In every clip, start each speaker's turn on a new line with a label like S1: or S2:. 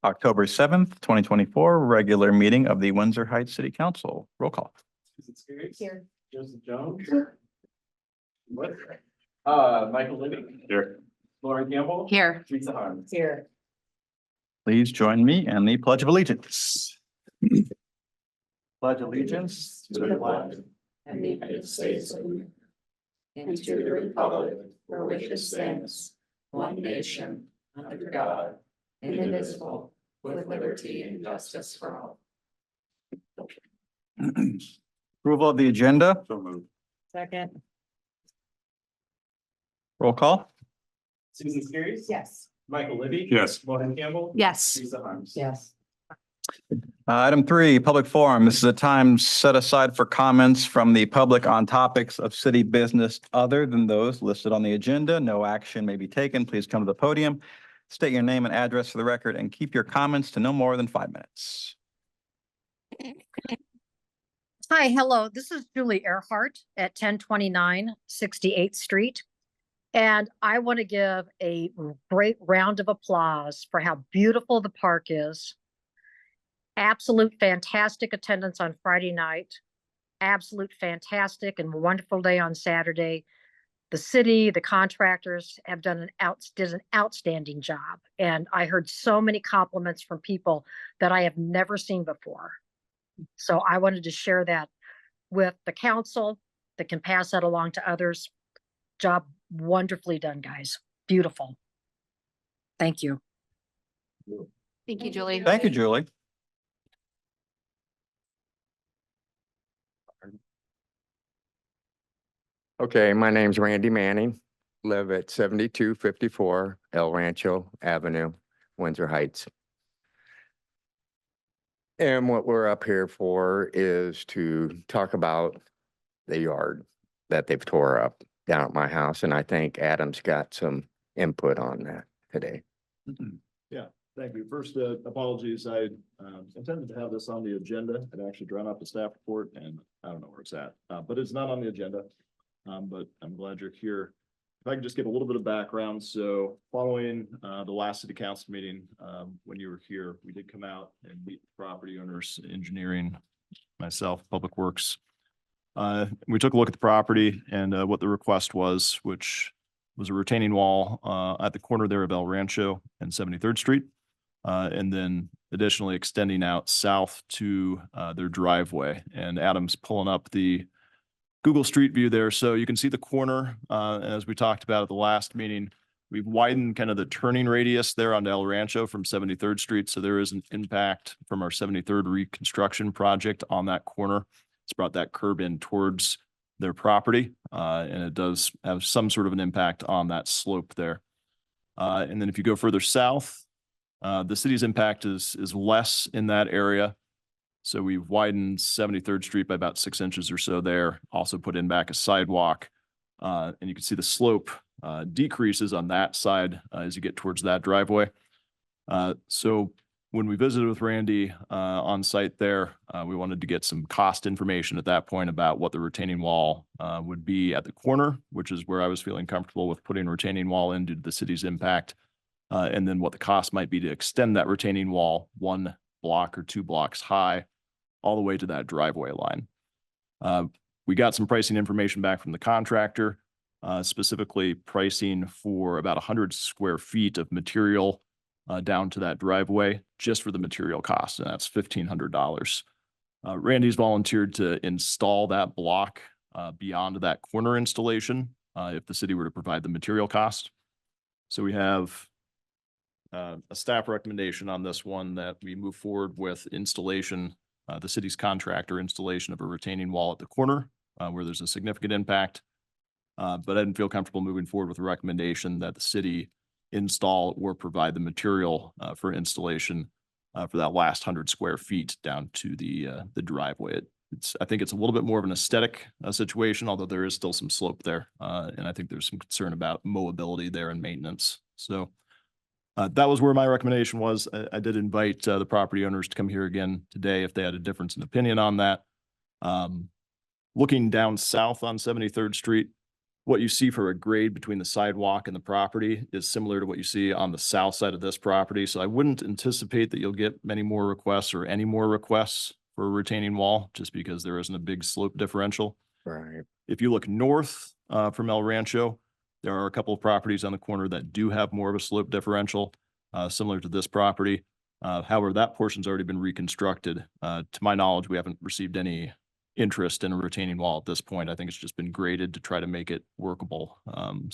S1: October 7th, 2024, regular meeting of the Windsor Heights City Council. Roll call.
S2: Susan Spears.
S3: Here.
S2: Joseph Jones. What? Michael Libby.
S1: Here.
S2: Lauren Campbell.
S3: Here.
S2: Teresa Harms.
S3: Here.
S1: Please join me in the Pledge of Allegiance. Pledge allegiance
S3: To the flag of the United States of America, and to the republic for which it stands, one nation, under God, indivisible, with liberty and justice for all.
S1: Approval of the agenda.
S2: So moved.
S3: Second.
S1: Roll call.
S2: Susan Spears.
S3: Yes.
S2: Michael Libby.
S1: Yes.
S2: Lauren Campbell.
S3: Yes.
S2: Teresa Harms.
S3: Yes.
S1: Item 3, public forum. This is a time set aside for comments from the public on topics of city business other than those listed on the agenda. No action may be taken. Please come to the podium, state your name and address for the record, and keep your comments to no more than 5 minutes.
S4: Hi, hello. This is Julie Earhart at 1029 68th Street. And I want to give a great round of applause for how beautiful the park is. Absolute fantastic attendance on Friday night. Absolute fantastic and wonderful day on Saturday. The city, the contractors have did an outstanding job. And I heard so many compliments from people that I have never seen before. So I wanted to share that with the council that can pass that along to others. Job wonderfully done, guys. Beautiful. Thank you.
S3: Thank you, Julie.
S1: Thank you, Julie.
S5: Okay, my name's Randy Manning, live at 7254 El Rancho Avenue, Windsor Heights. And what we're up here for is to talk about the yard that they've tore up down at my house. And I think Adam's got some input on that today.
S6: Thank you. First, apologies. I intended to have this on the agenda. I'd actually drawn up a staff report and I don't know where it's at, but it's not on the agenda. But I'm glad you're here. If I can just give a little bit of background. So following the last city council meeting, when you were here, we did come out and meet the property owners, engineering, myself, Public Works. We took a look at the property and what the request was, which was a retaining wall at the corner there of El Rancho and 73rd Street. And then additionally extending out south to their driveway. And Adam's pulling up the Google Street View there. So you can see the corner, as we talked about at the last meeting, we've widened kind of the turning radius there on El Rancho from 73rd Street. So there is an impact from our 73rd reconstruction project on that corner. It's brought that curb in towards their property, and it does have some sort of an impact on that slope there. And then if you go further south, the city's impact is less in that area. So we've widened 73rd Street by about 6 inches or so there, also put in back a sidewalk. And you can see the slope decreases on that side as you get towards that driveway. So when we visited with Randy on site there, we wanted to get some cost information at that point about what the retaining wall would be at the corner, which is where I was feeling comfortable with putting a retaining wall in due to the city's impact. And then what the cost might be to extend that retaining wall 1 block or 2 blocks high all the way to that driveway line. We got some pricing information back from the contractor, specifically pricing for about 100 square feet of material down to that driveway just for the material cost, and that's $1,500. Randy's volunteered to install that block beyond that corner installation if the city were to provide the material cost. So we have a staff recommendation on this one that we move forward with installation, the city's contractor installation of a retaining wall at the corner where there's a significant impact. But I didn't feel comfortable moving forward with a recommendation that the city install or provide the material for installation for that last 100 square feet down to the driveway. I think it's a little bit more of an aesthetic situation, although there is still some slope there. And I think there's some concern about mowability there and maintenance. So that was where my recommendation was. I did invite the property owners to come here again today if they had a difference in opinion on that. Looking down south on 73rd Street, what you see for a grade between the sidewalk and the property is similar to what you see on the south side of this property. So I wouldn't anticipate that you'll get many more requests or any more requests for a retaining wall, just because there isn't a big slope differential.
S5: Right.
S6: If you look north from El Rancho, there are a couple of properties on the corner that do have more of a slope differential, similar to this property. However, that portion's already been reconstructed. To my knowledge, we haven't received any interest in a retaining wall at this point. I think it's just been graded to try to make it workable. Not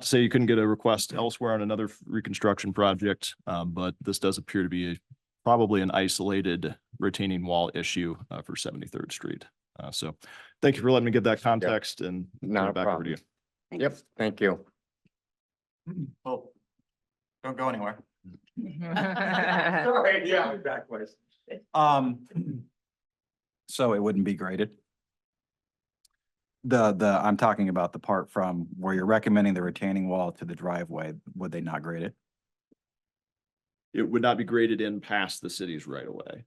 S6: to say you couldn't get a request elsewhere on another reconstruction project, but this does appear to be probably an isolated retaining wall issue for 73rd Street. So thank you for letting me get that context and
S5: Not a
S6: back over to you.
S5: problem. Yep, thank you.
S1: Oh, don't go anywhere.
S2: Sorry, yeah, exactly.
S1: So it wouldn't be graded? I'm talking about the part from where you're recommending the retaining wall to the driveway, would they not grade it?
S6: It would not be graded in past the city's right of way.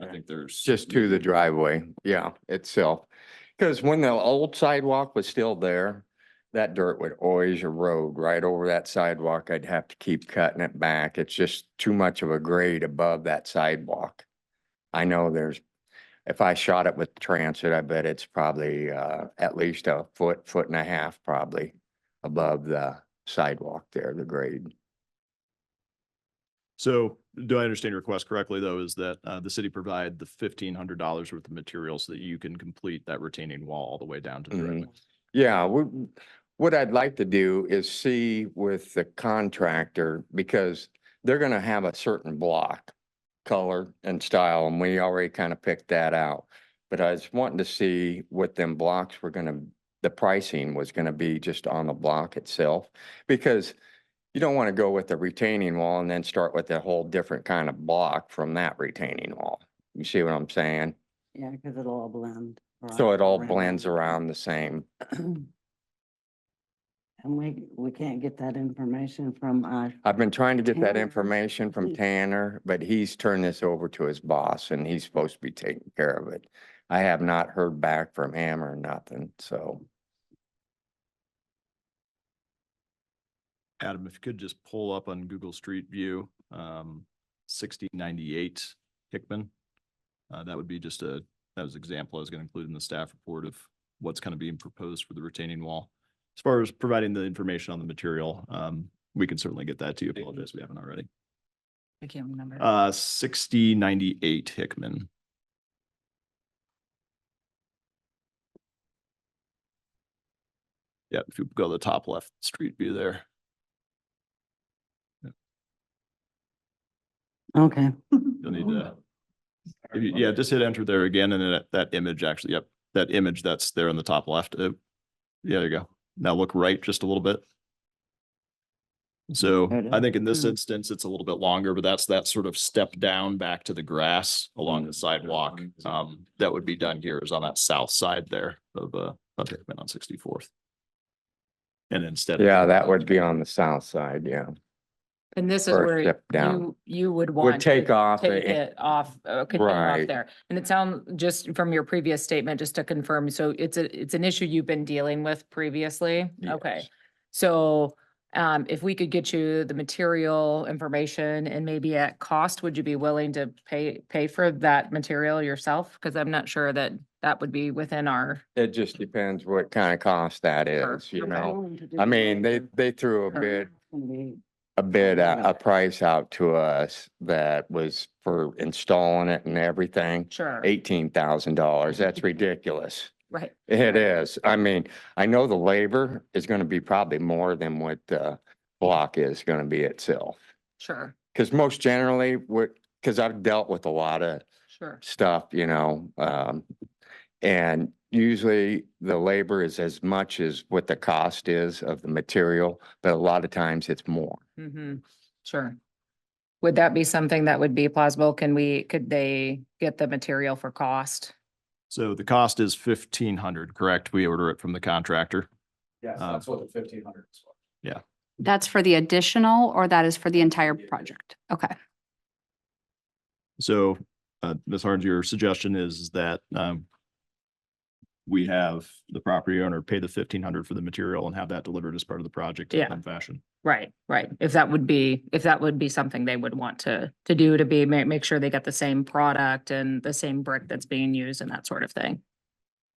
S6: I think there's.
S5: Just to the driveway, yeah, itself. Because when the old sidewalk was still there, that dirt would always erode right over that sidewalk. I'd have to keep cutting it back. It's just too much of a grade above that sidewalk. I know if I shot it with transit, I bet it's probably at least a foot and a half probably above the sidewalk there, the grade.
S6: So do I understand your request correctly, though, is that the city provide the $1,500 worth of materials so that you can complete that retaining wall all the way down to the driveway?
S5: Yeah, what I'd like to do is see with the contractor, because they're gonna have a certain block, color and style, and we already kind of picked that out. But I was wanting to see what them blocks were the pricing was gonna be just on the block itself. Because you don't want to go with the retaining wall and then start with a whole different kind of block from that retaining wall. You see what I'm saying?
S3: Yeah, because it'll all blend.
S5: So it all blends around the same.
S3: And we can't get that information from
S5: I've been trying to get that
S3: Tanner.
S5: information from Tanner, but he's turned this over to his boss and he's supposed to be taking care of it. I have not heard back from him or nothing, so.
S6: Adam, if you could just pull up on Google Street View, 6098 Hickman. That would be just that was an example I was going to include in the staff report of what's kind of being proposed for the retaining wall. As far as providing the information on the material, we can certainly get that to you. Apologize, we haven't already.
S3: I can't remember.
S6: 6098 Hickman. Yeah, if you go to the top left street view there.
S3: Okay.
S6: You'll need to, yeah, just hit enter there again, and then that image actually, yep, that image that's there in the top left. Yeah, there you go. Now look right just a little bit. So I think in this instance, it's a little bit longer, but that's that sort of step down back to the grass along the sidewalk. That would be done here is on that south side there of Hickman on 64th. And instead.
S5: Yeah, that would be on the south side, yeah.
S7: And this is
S5: First
S7: where
S5: step down.
S7: you would want.
S5: take
S7: to
S5: off
S7: Take
S5: the-
S7: it off, continue off
S5: Right.
S7: there. And it sounds, just from your previous statement, just to confirm, so it's an issue you've been dealing with previously? Okay.
S5: Yes.
S7: So, if we could get you the material information and maybe at cost, would you be willing to pay for that material yourself? Because I'm not sure that would be within our.
S5: It just depends what kind of cost that
S7: Sure,
S5: is, you
S7: okay.
S5: know. I mean, they threw a
S7: Sure.
S5: bid, a price out to us that was for installing it and everything,
S7: Sure,
S5: $18,000. That's ridiculous.
S7: right.
S5: It is. I mean, I know the labor is gonna be probably more than what the block is gonna be itself.
S7: Sure,
S5: Cause most generally, cause I've dealt with a lot of
S7: sure.
S5: stuff, you know, and usually the labor is as much as what the cost is of the material, but a lot of times it's more.
S7: Mm-hmm, sure. Would that be something that would be plausible? Could they get the material for cost?
S6: So the cost is 1,500, correct? We order it from the contractor.
S2: Yes, that's what the 1,500 is for.
S8: That's for the additional, or that is for the entire project? Okay.
S6: So, Ms. Harns, your suggestion is that we have the property owner pay the 1,500 for the material and have that delivered as part of the project
S7: Yeah.
S6: in fashion.
S7: Right, right. If that would be something they would want to do to be, make sure they get the same product and the same brick that's being used and that sort of thing.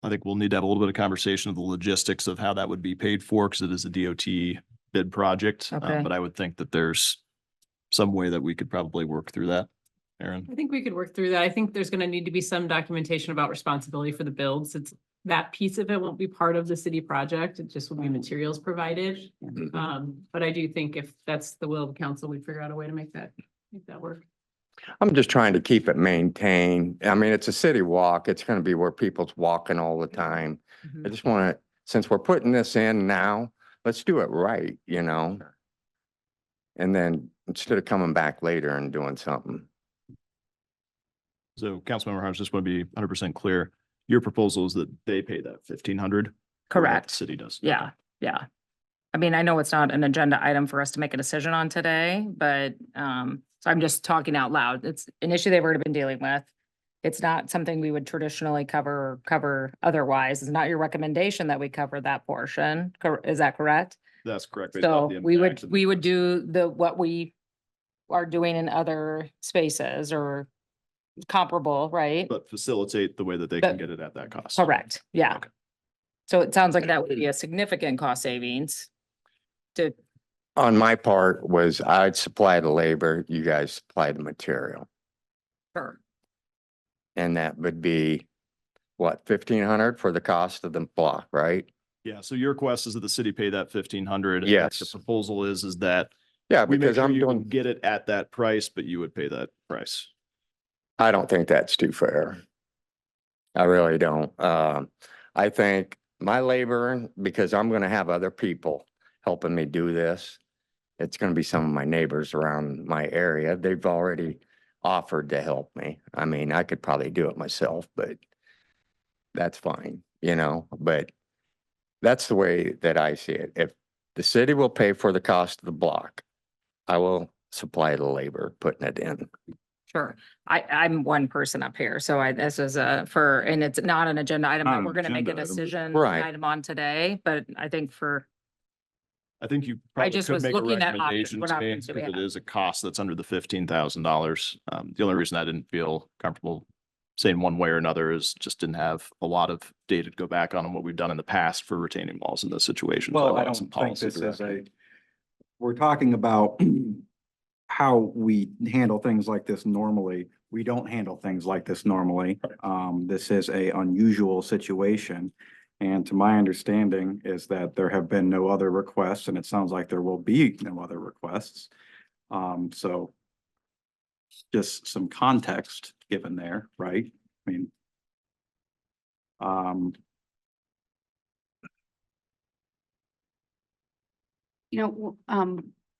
S6: I think we'll need to have a little bit of conversation of the logistics of how that would be paid for, because it is a DOT bid project.
S7: Okay.
S6: But I would think that there's some way that we could probably work through that. Aaron?
S9: I think we could work through that. I think there's gonna need to be some documentation about responsibility for the builds. It's, that piece of it won't be part of the city project. It just will be materials provided. But I do think if that's the will of the council, we'd figure out a way to make that work.
S5: I'm just trying to keep it maintained. I mean, it's a city walk. It's gonna be where people's walking all the time. I just wanna, since we're putting this in now, let's do it right, you know? And then instead of coming back later and doing something.
S6: So Councilmember Harms, just want to be 100% clear. Your proposal is that they pay that 1,500?
S7: Correct.
S6: The city does.
S7: Yeah, yeah. I mean, I know it's not an agenda item for us to make a decision on today, but, so I'm just talking out loud. It's an issue they've already been dealing with. It's not something we would traditionally cover otherwise. It's not your recommendation that we cover that portion. Is that correct?
S6: That's correct. based off
S7: So
S6: the
S7: we
S6: impact of the
S7: would
S6: request.
S7: do what we are doing in other spaces or comparable, right?
S6: But facilitate the way that they can
S7: But-
S6: get it at that cost.
S7: Correct, yeah.
S6: Okay.
S7: So it sounds like that would be a significant cost savings to,
S5: On my part was I'd supply the labor, you guys supply the material.
S7: sure.
S5: And that would be what, 1,500 for the cost of the block, right?
S6: Yeah, so your request is that the city pay that 1,500.
S5: Yes.
S6: The proposal is that
S5: Yeah,
S6: we make
S5: because
S6: sure
S5: I'm
S6: you can
S5: doing,
S6: get it at that price, but you would pay that price.
S5: I don't think that's too fair. I really don't. I think my labor, because I'm gonna have other people helping me do this. It's gonna be some of my neighbors around my area. They've already offered to help me. I mean, I could probably do it myself, but that's fine, you know, but that's the way that I see it. If the city will pay for the cost of the block, I will supply the labor putting it in.
S7: Sure. I'm one person up here, so this is and it's not an agenda item
S1: Not
S7: that
S1: an
S7: we're gonna make a
S1: agenda item.
S7: decision
S5: Right.
S7: item on today, but I think
S6: I think you
S7: I
S6: probably
S7: just
S6: could
S7: was
S6: make a
S7: looking at options.
S6: recommendation
S7: What
S6: to me,
S7: options do we
S6: because it
S7: have?
S6: is a cost that's under the $15,000. The only reason I didn't feel comfortable saying one way or another is just didn't have a lot of data to go back on what we've done in the past for retaining walls in those situations.
S1: Well, I
S6: want
S1: don't
S6: some
S1: think
S6: policy
S1: this is
S6: direction.
S1: we're talking about how we handle things like this normally. We don't handle things like this normally. This is a unusual situation. And to my understanding is that there have been no other requests, and it sounds like there will be no other requests. So just some context given there, right? I mean,
S8: You know,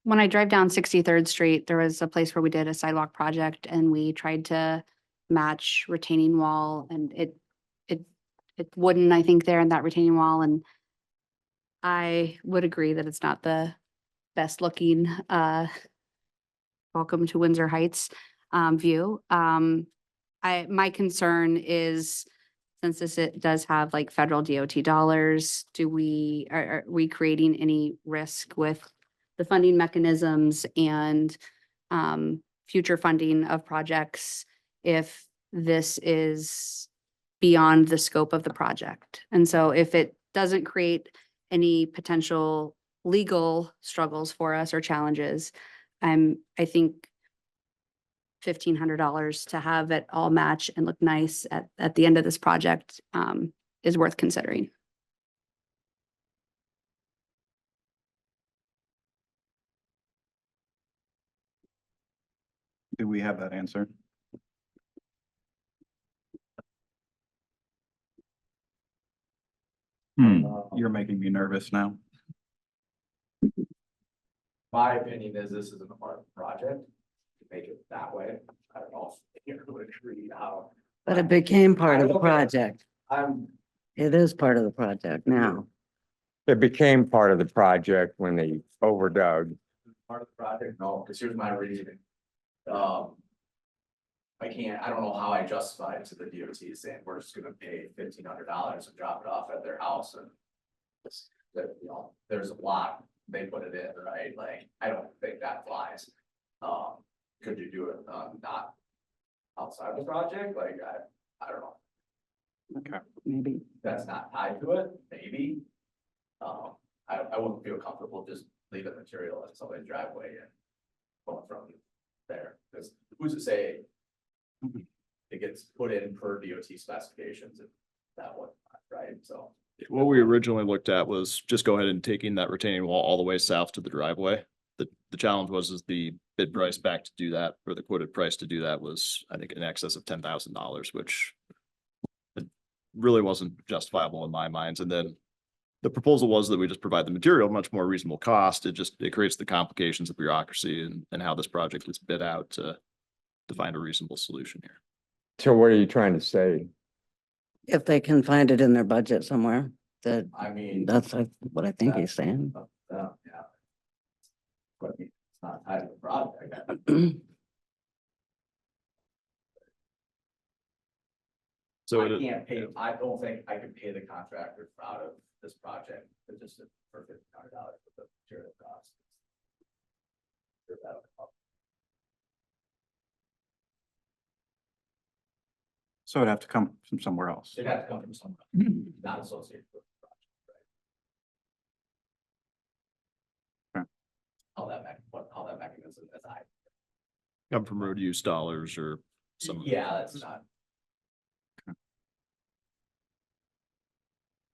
S8: when I drive down 63rd Street, there was a place where we did a sidewalk project and we tried to match retaining wall and it wouldn't, I think, there in that retaining wall. And I would agree that it's not the best looking, welcome to Windsor Heights, view. My concern is, since it does have like federal DOT dollars, are we creating any risk with the funding mechanisms and future funding of projects if this is beyond the scope of the project? And so if it doesn't create any potential legal struggles for us or challenges, I think $1,500 to have it all match and look nice at the end of this project is worth considering.
S1: do we have that answer? You're making me nervous now.
S2: My opinion is this isn't a part of the project, to make it that way. I don't know if you would agree how.
S10: But it became part of the
S2: Okay.
S10: project.
S2: I'm,
S10: It is part of the project now.
S5: It became part of the project when they overdug.
S2: part of the project, no, because here's my reasoning. I don't know how I justify it to the DOT saying we're just gonna pay $1,500 and drop it off at their house and. That, you know, there's a lot, they put it in, right? Like, I don't think that flies. Could you do it, not outside the project? Like, I don't know.
S1: Okay.
S10: Maybe.
S2: That's not tied to it, maybe. I wouldn't feel comfortable just leaving material in somebody's driveway and going from there, because who's to say it gets put in per DOT specifications and that one, right? So.
S6: What we originally looked at was just go ahead and taking that retaining wall all the way south to the driveway. The challenge was the bid price back to do that, or the quoted price to do that was, I think, in excess of $10,000, which it really wasn't justifiable in my minds. And then the proposal was that we just provide the material at much more reasonable cost. It creates the complications of bureaucracy and how this project is bid out to find a reasonable solution here.
S5: So what are you trying to say?
S10: If they can find it in their budget somewhere, that,
S2: I mean.
S10: that's what I think he's saying.
S2: Yeah. But I mean, it's not tied to the project.
S6: So
S2: I can't pay, I don't think I could pay the contractor out of this project, but just for $1,500 for the material cost. Sure, that'll help.
S1: So it'd have to come from somewhere else.
S2: It'd have to come from somewhere, not associated with the project, right?
S1: Okay.
S2: How that mechanism is
S6: come from road use dollars or some.
S2: Yeah, that's not.
S7: You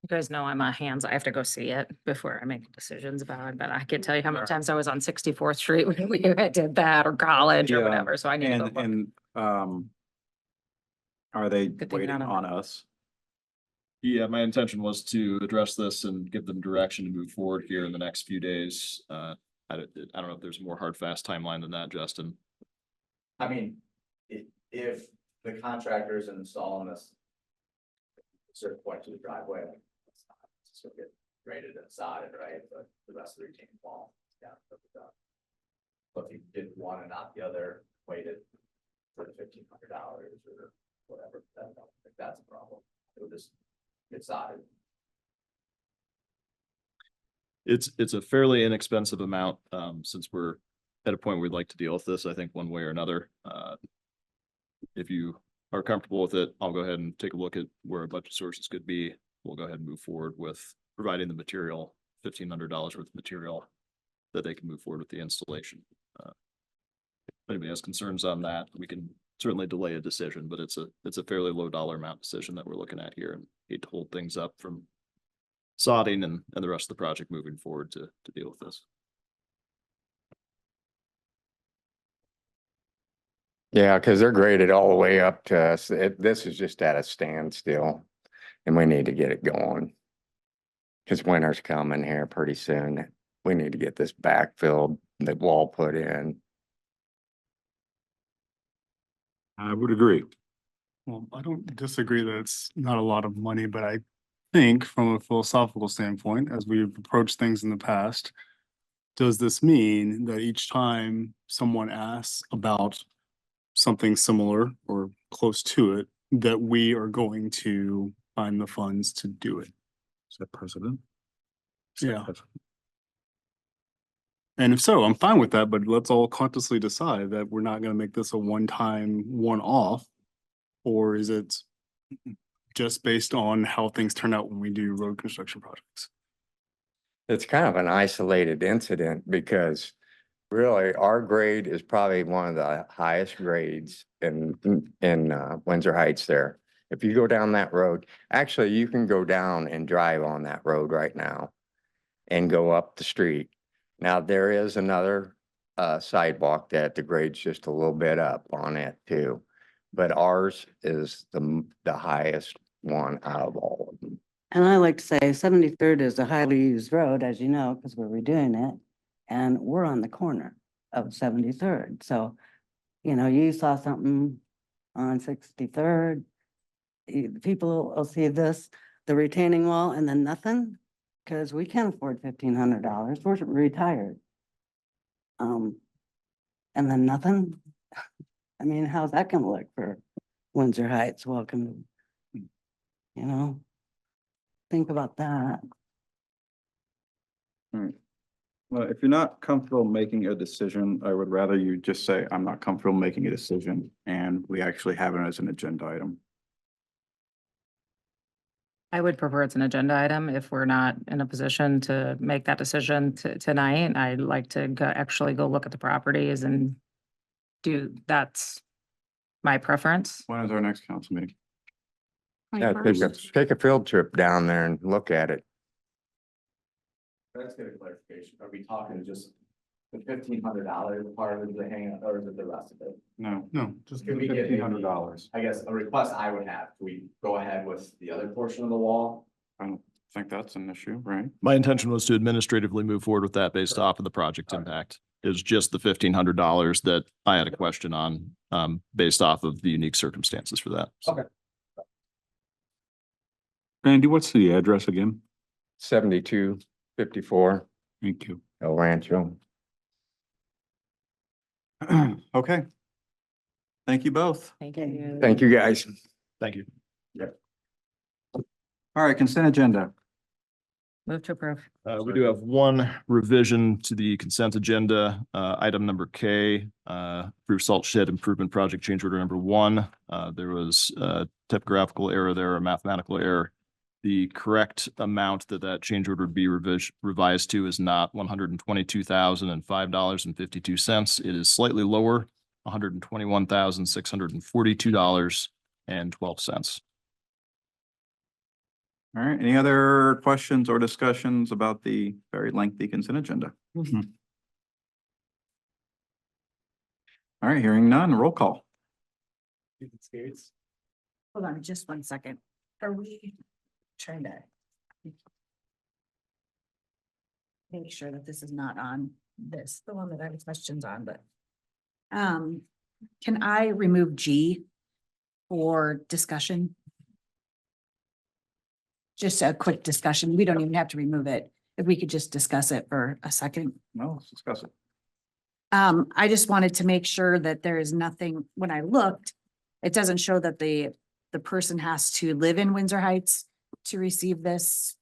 S7: guys know I'm a hands, I have to go see it before I make decisions about it, but I can tell you how many times I was on 64th Street when we did that, or college or
S1: Yeah,
S7: whatever, so I need to go look.
S1: Are they
S7: Good thing
S1: waiting
S7: none of
S1: on us?
S6: Yeah, my intention was to address this and give them direction to move forward here in the next few days. I don't know if there's a more hard, fast timeline than that, Justin.
S2: I mean, if the contractor is installing this. A certain point to the driveway, like, it's gonna get graded and sodded, right, but the rest of the retaining wall, yeah. But if you did one and not the other, waited for the $1,500 or whatever, I don't think that's a problem. It would just get sodded.
S6: It's a fairly inexpensive amount, since we're at a point where we'd like to deal with this, I think, one way or another. If you are comfortable with it, I'll go ahead and take a look at where our budget sources could be. We'll go ahead and move forward with providing the material, $1,500 worth of material that they can move forward with the installation. If anybody has concerns on that, we can certainly delay a decision, but it's a fairly low dollar amount decision that we're looking at here, and hate to hold things up from sodding and the rest of the project moving forward to deal with this.
S5: Yeah, because they're graded all the way up to us. This is just at a standstill and we need to get it going. Because winter's coming here pretty soon. We need to get this backfilled, the wall put in.
S11: I would agree. Well, I don't disagree that it's not a lot of money, but I think from a philosophical standpoint, as we've approached things in the past, does this mean that each time someone asks about something similar or close to it, that we are going to find the funds to do it?
S1: Is that precedent?
S11: Yeah. And if so, I'm fine with that, but let's all consciously decide that we're not gonna make this a one-time, one-off. Or is it just based on how things turn out when we do road construction projects?
S5: It's kind of an isolated incident because really our grade is probably one of the highest grades in Windsor Heights there. If you go down that road, actually you can go down and drive on that road right now and go up the street. Now there is another sidewalk that the grade's just a little bit up on it too. But ours is the highest one out of all of them.
S10: And I like to say 73rd is a highly used road, as you know, because we're redoing it. And we're on the corner of 73rd. So, you know, you saw something on 63rd. People will see this, the retaining wall, and then nothing, because we can't afford $1,500. We're retired. And then nothing. I mean, how's that gonna look for Windsor Heights? Welcome. You know? Think about that.
S1: Well, if you're not comfortable making a decision, I would rather you just say, I'm not comfortable making a decision, and we actually have it as an agenda item.
S7: I would prefer it's an agenda item if we're not in a position to make that decision tonight. I'd like to actually go look at the properties and that's my preference.
S1: When is our next council meeting?
S5: Yeah, take a field trip down there and look at it.
S2: Let's get a clarification. Are we talking just the $1,500 part of the hangout, or is it the rest of it?
S1: No,
S11: No, just
S2: Can we get
S1: $1,500.
S2: I guess a request I would have, can we go ahead with the other portion of the wall?
S1: I don't think that's an issue, right?
S6: My intention was to administratively move forward with that based off of the project impact. It was just the $1,500 that I had a question on, based off of the unique circumstances for that.
S2: Okay.
S11: Randy, what's the address again?
S5: 7254
S11: Thank you.
S5: El Rancho.
S1: Okay. Thank you both.
S7: Thank you.
S5: Thank you, guys.
S6: Thank you.
S1: All right, consent agenda.
S7: Move to approve.
S6: We do have one revision to the consent agenda, item number K, approve salt shed improvement project change order number 1. There was a typographical error there, a mathematical error. The correct amount that change order would be revised to is not $122,005.52. It is slightly lower, $121,642.12.
S1: All right, any other questions or discussions about the very lengthy consent agenda? All right, hearing none, roll call.
S3: Hold on just 1 second. Are we trying to make sure that this is not on this, the one that I have questions on, but can I remove G for discussion? Just a quick discussion. We don't even have to remove it. If we could just discuss it for a second.
S1: No, let's discuss it.
S3: I just wanted to make sure that there is nothing, when I looked, it doesn't show that the person has to live in Windsor Heights to receive this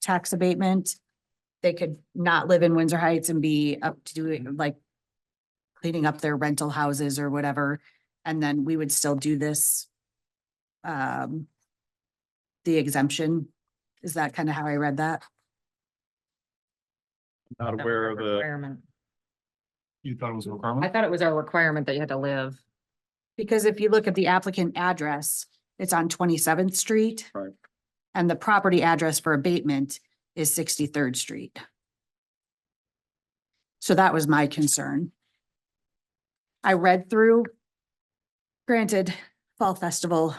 S3: tax abatement. They could not live in Windsor Heights and be up to doing like cleaning up their rental houses or whatever, and then we would still do this. The exemption, is that kind of how I read that?
S6: Not aware of the,
S7: Requirement.
S11: You thought it was a
S7: I
S11: requirement?
S7: thought it was our requirement that you had to live.
S3: Because if you look at the applicant address, it's on 27th Street.
S1: Right.
S3: And the property address for abatement is 63rd Street. So that was my concern. I read through, granted, Fall Festival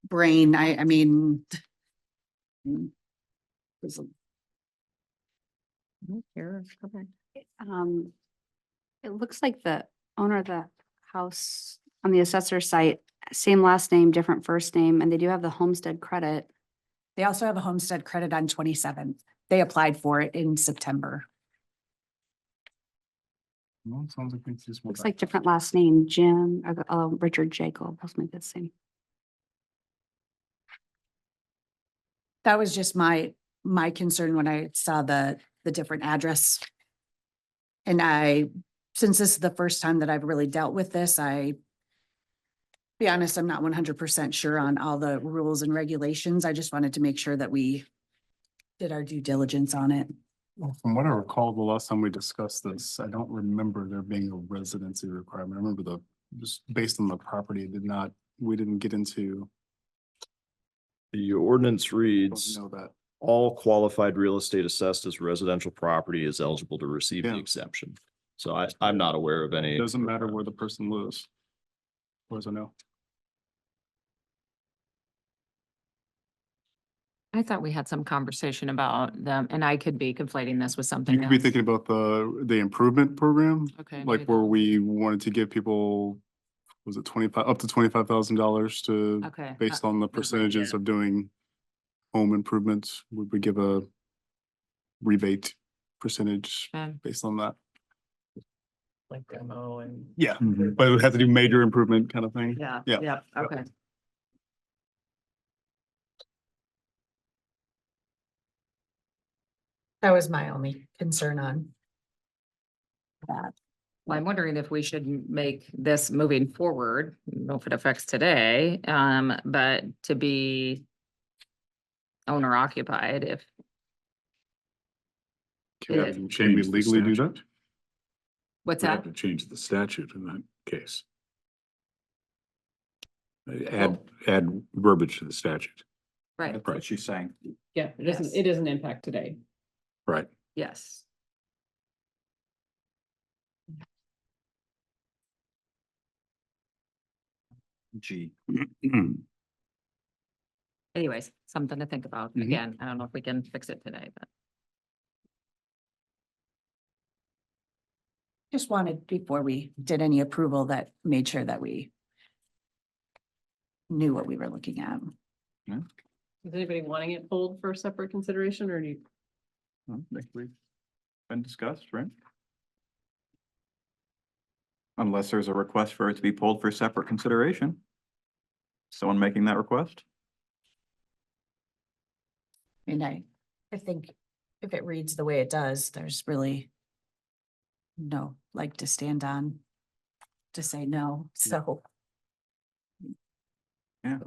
S3: brain, I mean. was
S7: Here, okay.
S8: It looks like the owner of the house on the assessor site, same last name, different first name, and they do have the homestead credit.
S3: They also have a homestead credit on 27th. They applied for it in September.
S11: No, it sounds like it's just.
S8: Looks like different last name, Jim, or Richard Jacob, those might be the same.
S3: That was just my concern when I saw the different address. And since this is the first time that I've really dealt with this, be honest, I'm not 100% sure on all the rules and regulations. I just wanted to make sure that we did our due diligence on it.
S11: Well, from what I recall, the last time we discussed this, I don't remember there being a residency requirement. I remember just based on the property, we didn't get into.
S6: the ordinance reads,
S11: Know that.
S6: all qualified real estate assessed as residential property is eligible to receive the
S11: Yeah.
S6: exemption. So I'm not aware of any.
S11: It doesn't matter where the person lives. Or as I know.
S7: I thought we had some conversation about them, and I could be conflating this with something
S11: You could be
S7: else.
S11: thinking about the improvement program,
S7: Okay.
S11: like
S7: maybe
S11: where
S7: that-
S11: we wanted to give people, was it up to $25,000 to,
S7: Okay.
S11: based on the percentages of doing home improvements, would we give a rebate percentage
S7: Okay.
S11: based on that?
S9: Like demo and.
S11: Yeah, but it would have to do major improvement kind of thing.
S7: Yeah,
S11: Yeah.
S7: yeah, okay.
S3: That was my only concern on that.
S7: Well, I'm wondering if we should make this moving forward, I don't know if it affects today, but to be owner occupied if.
S11: Can we legally do that?
S7: What's
S12: We
S7: that?
S12: have to change the statute in that case.
S7: Oh.
S12: Add verbiage to the statute.
S7: Right,
S1: That's what she's saying.
S9: Yeah, it doesn't impact today.
S12: Right.
S7: yes.
S1: G.
S7: Anyways, something to think about.
S11: Mhm.
S7: Again, I don't know if we can fix it today, but.
S3: Just wanted, before we did any approval, that made sure that we knew what we were looking at.
S9: Is anybody wanting it pulled for separate consideration or do you?
S1: I think we've been discussed, right? Unless there's a request for it to be pulled for separate consideration. Someone making that request?
S3: And I think if it reads the way it does, there's really no leg to stand on to say no, so.
S1: Yeah,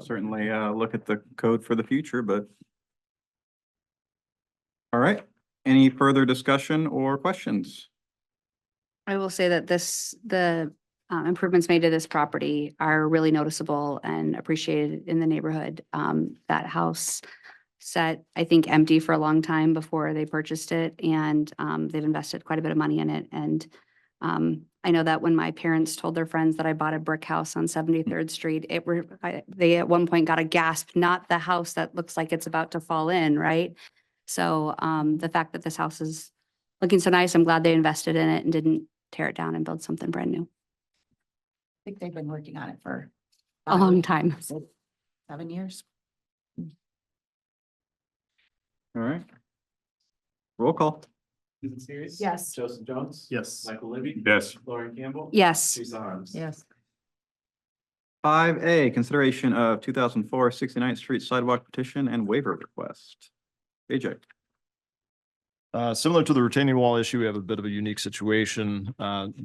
S1: certainly look at the code for the future, but. All right, any further discussion or questions?
S8: I will say that the improvements made to this property are really noticeable and appreciated in the neighborhood. That house sat, I think, empty for a long time before they purchased it, and they've invested quite a bit of money in it. And I know that when my parents told their friends that I bought a brick house on 73rd Street, they at one point got a gasp, not the house that looks like it's about to fall in, right? So the fact that this house is looking so nice, I'm glad they invested in it and didn't tear it down and build something brand new.
S3: I think they've been working on it for
S8: A long time.
S3: 7 years.
S1: All right. Roll call.
S2: Susan Series?
S3: Yes.
S2: Joseph Jones?
S6: Yes.
S2: Michael Libby?
S12: Yes.
S2: Lauren Campbell?
S8: Yes.
S2: Teresa Harms?
S7: Yes.
S1: 5A, consideration of 2004 69th Street sidewalk petition and waiver request. AJ.
S6: Similar to the retaining wall issue, we have a bit of a unique situation,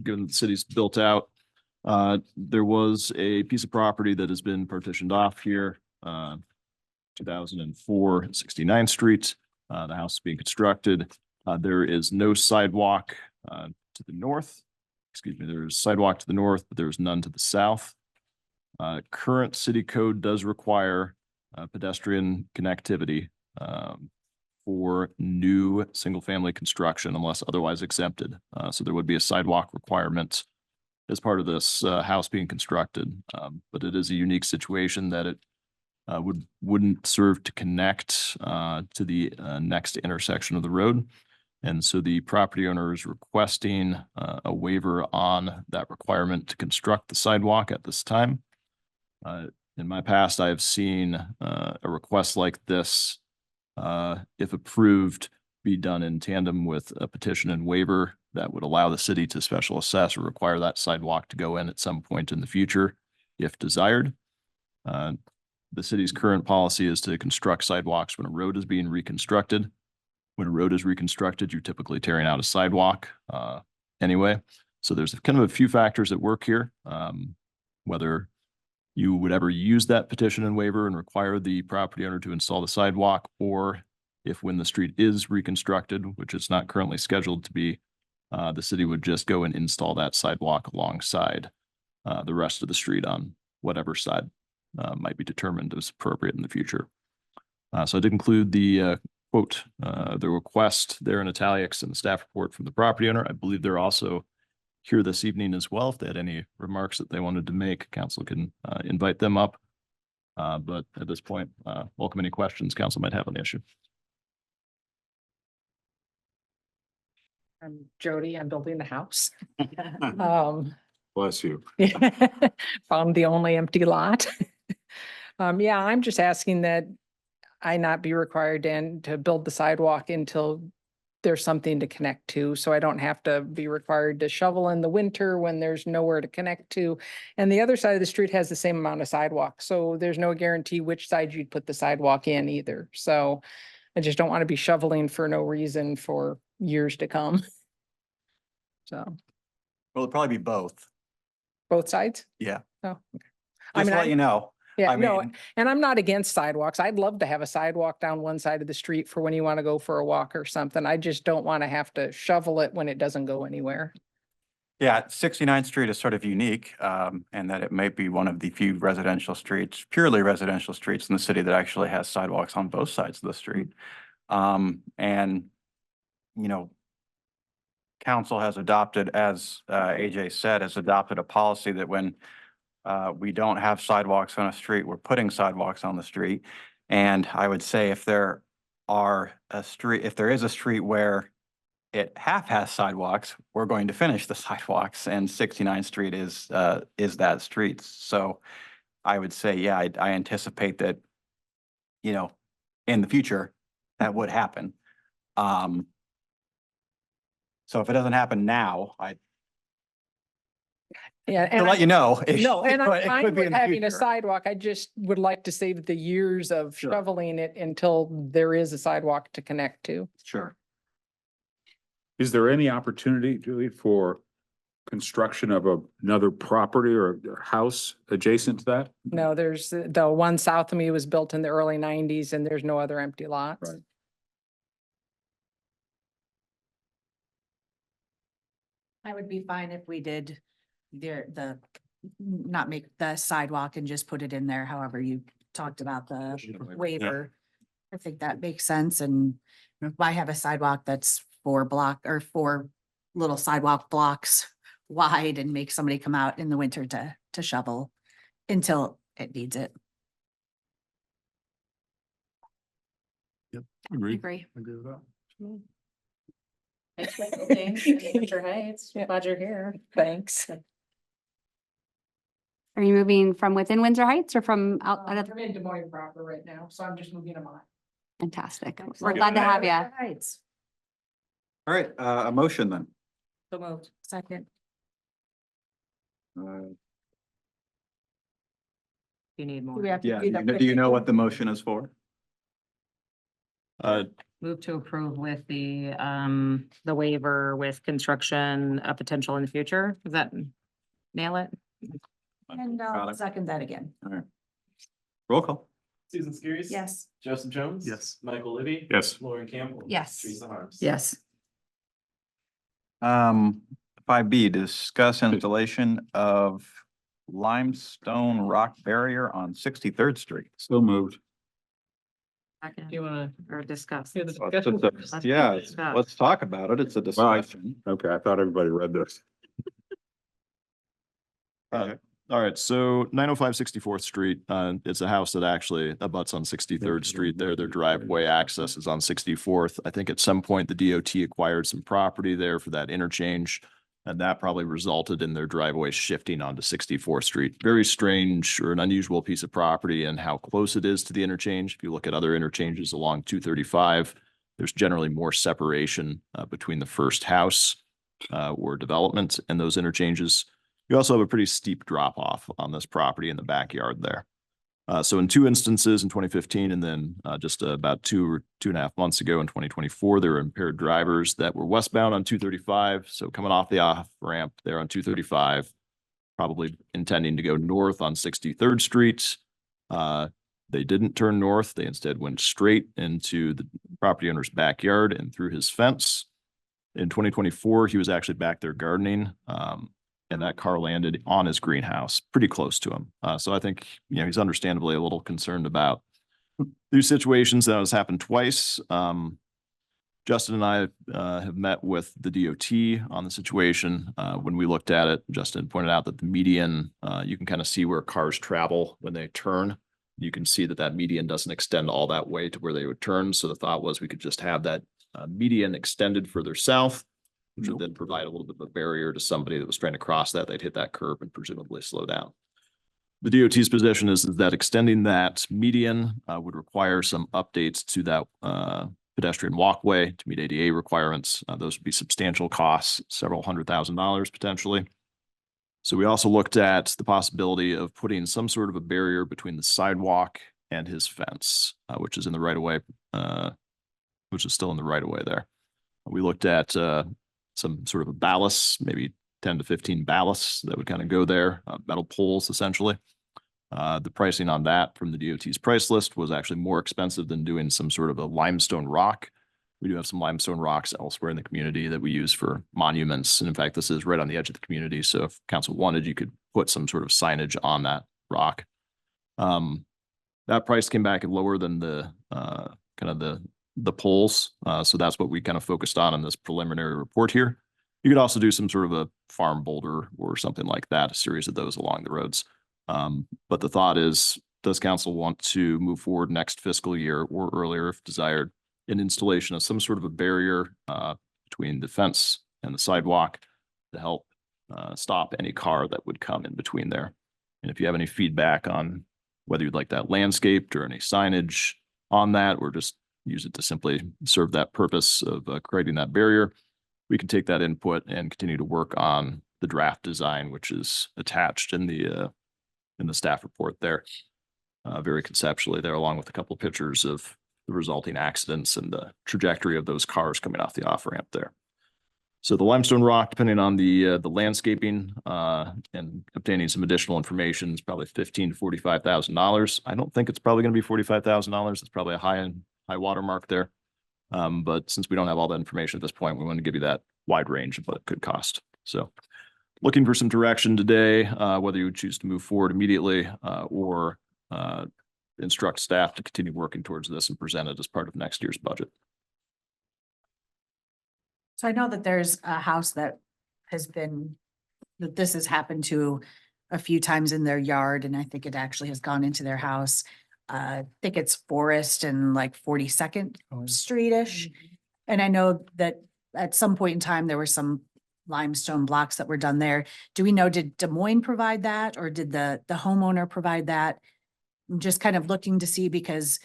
S6: given the city's built out. There was a piece of property that has been partitioned off here, 2004 69th Street. The house is being constructed. There is no sidewalk to the north. Excuse me, there's sidewalk to the north, but there's none to the south. Current city code does require pedestrian connectivity for new single-family construction unless otherwise exempted. So there would be a sidewalk requirement as part of this house being constructed. But it is a unique situation that it wouldn't serve to connect to the next intersection of the road. And so the property owner is requesting a waiver on that requirement to construct the sidewalk at this time. In my past, I have seen a request like this, if approved, be done in tandem with a petition and waiver that would allow the city to special assess or require that sidewalk to go in at some point in the future, if desired. The city's current policy is to construct sidewalks when a road is being reconstructed. When a road is reconstructed, you're typically tearing out a sidewalk anyway. So there's kind of a few factors at work here. Whether you would ever use that petition and waiver and require the property owner to install the sidewalk, or if when the street is reconstructed, which is not currently scheduled to be, the city would just go and install that sidewalk alongside the rest of the street on whatever side might be determined as appropriate in the future. So I did include the quote, the request there in italics in the staff report from the property owner. I believe they're also here this evening as well. If they had any remarks that they wanted to make, council can invite them up. But at this point, welcome any questions council might have on the issue.
S7: I'm Jody, I'm building the house.
S12: Bless you.
S13: Found the only empty lot. Yeah, I'm just asking that I not be required to build the sidewalk until there's something to connect to, so I don't have to be required to shovel in the winter when there's nowhere to connect to. And the other side of the street has the same amount of sidewalk, so there's no guarantee which side you'd put the sidewalk in either. So I just don't want to be shoveling for no reason for years to come. So,
S1: Well, it'll probably be both.
S13: both sides?
S1: Yeah.
S13: Oh, okay. I
S1: Just
S13: mean,
S1: to let you know.
S13: Yeah,
S1: I
S13: no,
S1: mean-
S13: and I'm not against sidewalks. I'd love to have a sidewalk down one side of the street for when you want to go for a walk or something. I just don't want to have to shovel it when it doesn't go anywhere.
S1: Yeah, 69th Street is sort of unique, and that it may be one of the few residential streets, purely residential streets in the city that actually has sidewalks on both sides of the street. And, you know, council has adopted, as AJ said, has adopted a policy that when we don't have sidewalks on a street, we're putting sidewalks on the street. And I would say if there is a street where it half has sidewalks, we're going to finish the sidewalks, and 69th Street is that street. So I would say, yeah, I anticipate that, you know, in the future, that would happen. So if it doesn't happen now,
S13: Yeah.
S1: to let you know.
S13: No, and I'm
S1: it
S13: fine
S1: could be
S13: with
S1: in the
S13: having a
S1: future.
S13: sidewalk. I just would like to save the years of
S1: Sure.
S13: shoveling it until there is a sidewalk to connect to.
S1: Sure.
S12: Is there any opportunity, Julie, for construction of another property or house adjacent to that?
S13: No, there's the one south of me was built in the early 90s and there's no other empty lots.
S12: Right.
S3: I would be fine if we did not make the sidewalk and just put it in there, however you talked about the waiver. I think that makes sense, and why have a sidewalk that's 4 little sidewalk blocks wide and make somebody come out in the winter to shovel until it needs it.
S11: Agree.
S8: Agree.
S11: Agree with that.
S13: Glad you're here. Thanks.
S8: Are you moving from within Windsor Heights or from outside of?
S13: I'm in Des Moines proper right now, so I'm just moving them on.
S8: Fantastic. We're glad to have you.
S3: Heights.
S1: All right, a motion then.
S3: So moved. Second.
S7: You need more.
S3: Do we have to
S1: Yeah,
S3: do the
S1: do you know what the motion is for?
S7: Move to approve with the waiver with construction, a potential in the future. Does that nail it?
S3: And
S1: Got
S3: I'll
S1: it.
S3: second that again.
S1: All right. Roll call.
S14: Susan Skiris.
S3: Yes.
S14: Joseph Jones.
S11: Yes.
S14: Michael Libby.
S12: Yes.
S14: Lauren Campbell.
S3: Yes.
S14: Teresa Harms.
S7: Yes.
S1: 5B, discuss installation of limestone rock barrier on 63rd Street.
S12: So moved.
S9: Do you wanna
S7: Or discuss.
S9: hear the
S1: Well,
S9: discussion?
S1: it's just
S9: first?
S1: Yeah,
S7: discuss.
S1: let's talk about it. It's a
S12: Well, I-
S1: discussion.
S12: Okay, I thought everybody read this.
S6: All right, so 905 64th Street, it's a house that actually abuts on 63rd Street there. Their driveway access is on 64th. I think at some point the DOT acquired some property there for that interchange. And that probably resulted in their driveway shifting onto 64th Street. Very strange or an unusual piece of property and how close it is to the interchange. If you look at other interchanges along 235, there's generally more separation between the first house or development and those interchanges. You also have a pretty steep drop off on this property in the backyard there. So in 2 instances in 2015 and then just about 2 or 2.5 months ago in 2024, there were impaired drivers that were westbound on 235. So coming off the off ramp there on 235, probably intending to go north on 63rd Street. They didn't turn north. They instead went straight into the property owner's backyard and through his fence. In 2024, he was actually back there gardening. And that car landed on his greenhouse, pretty close to him. So I think, he's understandably a little concerned about these situations. That has happened twice. Justin and I have met with the DOT on the situation. When we looked at it, Justin pointed out that the median, you can kind of see where cars travel when they turn. You can see that that median doesn't extend all that way to where they would turn. So the thought was we could just have that median extended further south, which would then provide a little bit of a barrier to somebody that was trying to cross that. They'd hit that curb and presumably slow down. The DOT's position is that extending that median would require some updates to that
S14: pedestrian walkway to meet ADA requirements. Those would be substantial costs, several $100,000 potentially. So we also looked at the possibility of putting some sort of a barrier between the sidewalk and his fence, which is in the right of way, which is still in the right of way there. We looked at some sort of a ballast, maybe 10 to 15 ballasts that would kind of go there, metal poles essentially. The pricing on that from the DOT's price list was actually more expensive than doing some sort of a limestone rock. We do have some limestone rocks elsewhere in the community that we use for monuments. And in fact, this is right on the edge of the community. So if council wanted, you could put some sort of signage on that rock. That price came back lower than the kind of the poles. So that's what we kind of focused on in this preliminary report here. You could also do some sort of a farm boulder or something like that, a series of those along the roads. But the thought is, does council want to move forward next fiscal year or earlier if desired, an installation of some sort of a barrier between the fence and the sidewalk to help stop any car that would come in between there? And if you have any feedback on whether you'd like that landscaped or any signage on that, or just use it to simply serve that purpose of creating that barrier, we can take that input and continue to work on the draft design, which is attached in the staff report there, very conceptually there, along with a couple of pictures of the resulting accidents and the trajectory of those cars coming off the off ramp there. So the limestone rock, depending on the landscaping and obtaining some additional information, is probably $15,000 to $45,000. I don't think it's probably going to be $45,000. It's probably a high watermark there. But since we don't have all that information at this point, we want to give you that wide range of what it could cost. So looking for some direction today, whether you would choose to move forward immediately or instruct staff to continue working towards this and present it as part of next year's budget.
S3: So I know that there's a house that this has happened to a few times in their yard, and I think it actually has gone into their house. I think it's Forest and like 42nd Street-ish. And I know that at some point in time, there were some limestone blocks that were done there. Do we know, did Des Moines provide that, or did the homeowner provide that? I'm just kind of looking to see, because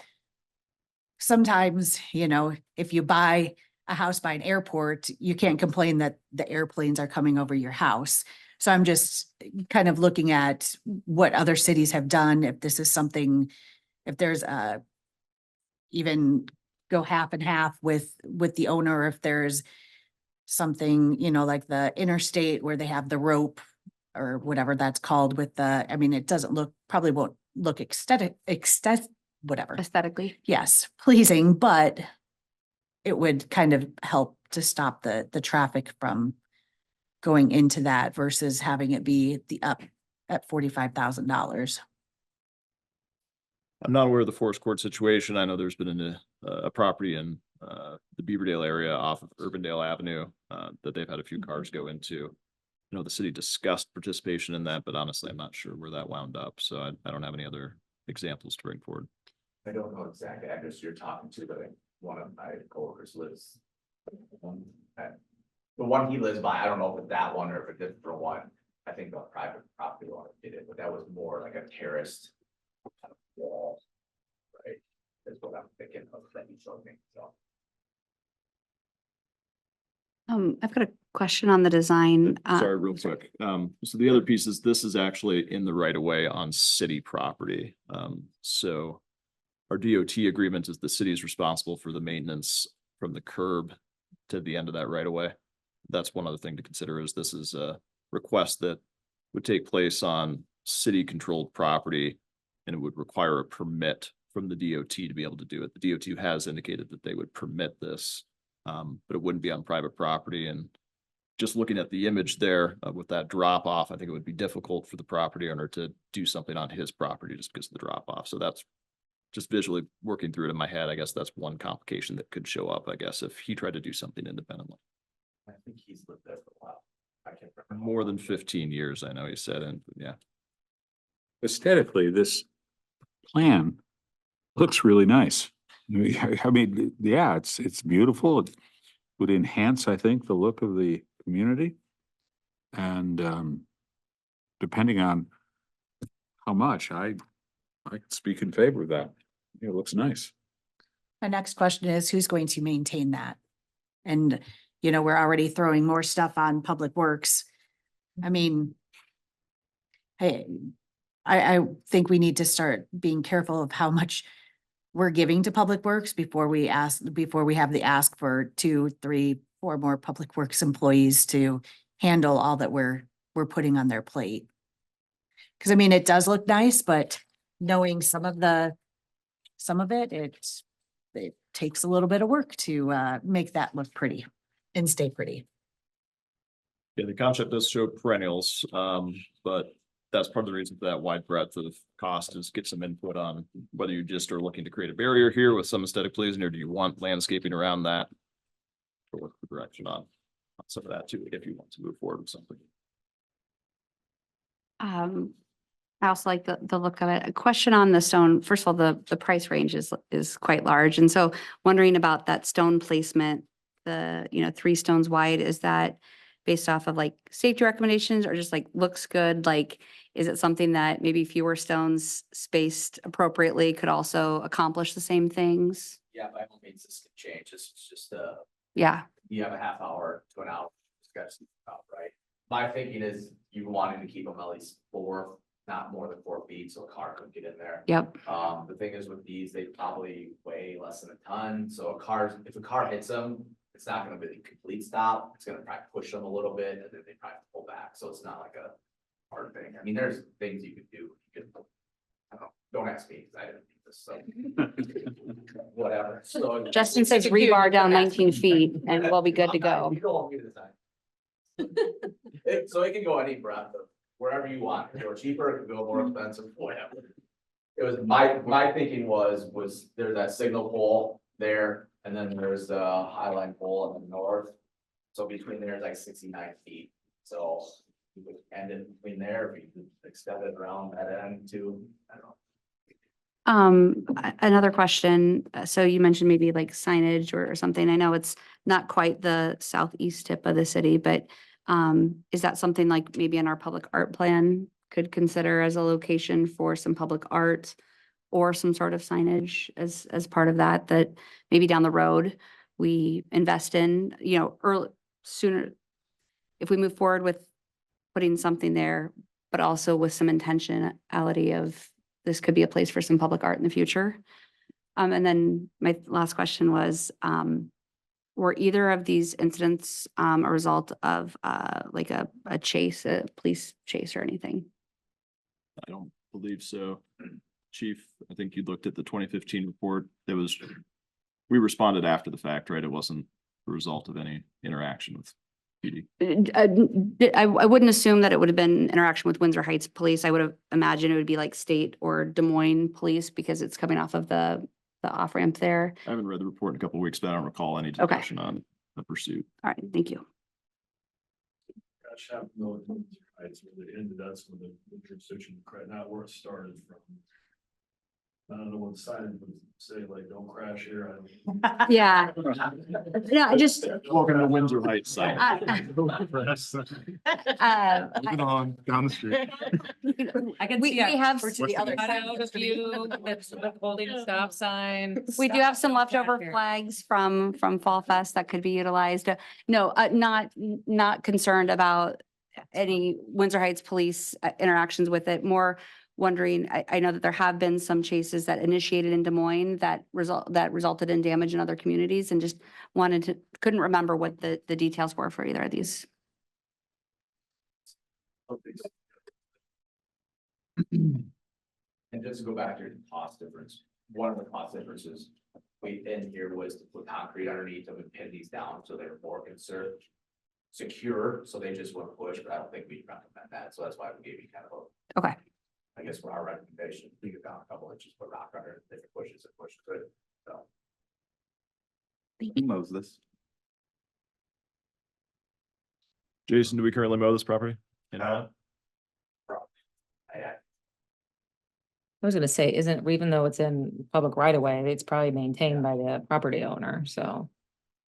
S3: sometimes, if you buy a house by an airport, you can't complain that the airplanes are coming over your house. So I'm just kind of looking at what other cities have done, if this is something, if there's even go half and half with the owner, if there's something, like the interstate where they have the rope or whatever that's called with it doesn't probably won't look aesthetically. Yes, pleasing, but it would kind of help to stop the traffic from going into that versus having it be up at $45,000.
S14: I'm not aware of the Forest Court situation. I know there's been a property in the Beaverdale area off of Urbandale Avenue that they've had a few cars go into. I know the city discussed participation in that, but honestly, I'm not sure where that wound up. So I don't have any other examples to bring forward.
S2: I don't know exactly address you're talking to, but one of my coworkers lives. The one he lives by, I don't know if it's that one or if it's a different one. I think the private property owner did it, but that was more like a terraced kind of wall, right? That's what I'm thinking of that you showed me, so.
S8: I've got a question on the design.
S14: Sorry, real quick. So the other piece is this is actually in the right of way on city property. So our DOT agreement is the city is responsible for the maintenance from the curb to the end of that right of way. That's one other thing to consider, is this is a request that would take place on city controlled property, and it would require a permit from the DOT to be able to do it. The DOT has indicated that they would permit this, but it wouldn't be on private property. And just looking at the image there with that drop off, I think it would be difficult for the property owner to do something on his property just because of the drop off. So that's just visually working through it in my head. I guess that's one complication that could show up, I guess, if he tried to do something independently.
S2: I think he's lived there for a while. I can't remember.
S14: More than 15 years, I know he said, and yeah.
S12: Aesthetically, this plan looks really nice. I mean, yeah, it's beautiful. It would enhance, I think, the look of the community. And depending on how much, I could speak in favor of that. It looks nice.
S3: My next question is, who's going to maintain that? And, you know, we're already throwing more stuff on Public Works. I mean, hey, I think we need to start being careful of how much we're giving to Public Works before we have the ask for 2, 3, 4 more Public Works employees to handle all that we're putting on their plate. Cause I mean, it does look nice, but knowing some of it, it takes a little bit of work to make that look pretty and stay pretty.
S14: Yeah, the concept does show perennials, but that's part of the reason for that wide breadth of cost is get some input on whether you just are looking to create a barrier here with some aesthetic pleasing, or do you want landscaping around that? Or what's the direction on some of that too, if you want to move forward with something.
S8: I also like the look of it. A question on the stone. First of all, the price range is quite large. And so wondering about that stone placement, the, 3 stones wide, is that based off of like safety recommendations or just like looks good? Like, is it something that maybe fewer stones spaced appropriately could also accomplish the same things?
S2: Yeah, by all means, this can change. It's just,
S8: Yeah,
S2: you have a half hour to an hour, discuss about, right? My thinking is you wanted to keep them at least 4, not more than 4 feet, so a car could get in there.
S8: yep.
S2: The thing is with these, they probably weigh less than a ton, so if a car hits them, it's not gonna be a complete stop, it's gonna probably push them a little bit, and then they probably pull back, so it's not like a hard thing. I mean, there's things you could do, I don't ask me, because I didn't do this, so. Whatever, so.
S8: Justin says rebar down 19 feet and we'll be good to go.
S2: You don't want me to design. So it can go any breadth of wherever you want, it could go cheaper, it could go more expensive, whatever. It was my thinking was there's that signal pole there, and then there's the Highline pole in the north. So between there is like 69 feet, so you could end in between there, if you could extend it around that end too, I don't know.
S8: Another question. So you mentioned maybe like signage or something. I know it's not quite the southeast tip of the city, but is that something like maybe in our public art plan could consider as a location for some public art or some sort of signage as part of that maybe down the road we invest in, early, sooner, if we move forward with putting something there, but also with some intentionality of this could be a place for some public art in the future. And then my last question was, were either of these incidents a result of like a chase, a police chase or anything?
S14: I don't believe so. Chief, I think you looked at the 2015 report. We responded after the fact, right? It wasn't the result of any interaction with PD.
S8: I wouldn't assume that it would have been interaction with Windsor Heights Police. I would have imagined it would be like state or Des Moines Police because it's coming off of the off-ramp there.
S14: I haven't read the report in a couple of weeks, but I don't recall any discussion on the pursuit.
S8: All right, thank you.
S6: Gosh, I have no, it's really ended, that's when the jurisdiction, not where it started from. I don't know what side would say, like, don't crash here.
S8: Yeah. No, I just.
S14: Welcome to Windsor Heights side.
S11: Moving on down the street.
S7: I can
S8: We
S7: see. a
S8: have.
S7: to the other side of the view, that's holding a stop sign.
S8: We do have some leftover flags from Fall Fest that could be utilized. No, not concerned about any Windsor Heights Police interactions with it. More wondering, I know that there have been some chases that initiated in Des Moines that resulted in damage in other communities, and just couldn't remember what the details were for either of these.
S2: And just to go back to the cost difference, one of the cost differences we in here was to put concrete underneath them and pin these down so they're more secure, so they just wouldn't push, but I don't think we'd recommend that, so that's why we gave you kind of a.
S8: Okay.
S2: I guess for our recommendation, we get down a couple inches, put rock under it, if it pushes, it, so.
S1: Who mows this?
S14: Jason, do we currently mow this property?
S2: I
S7: I was gonna say, even though it's in public right of way, it's probably maintained by the property owner, so.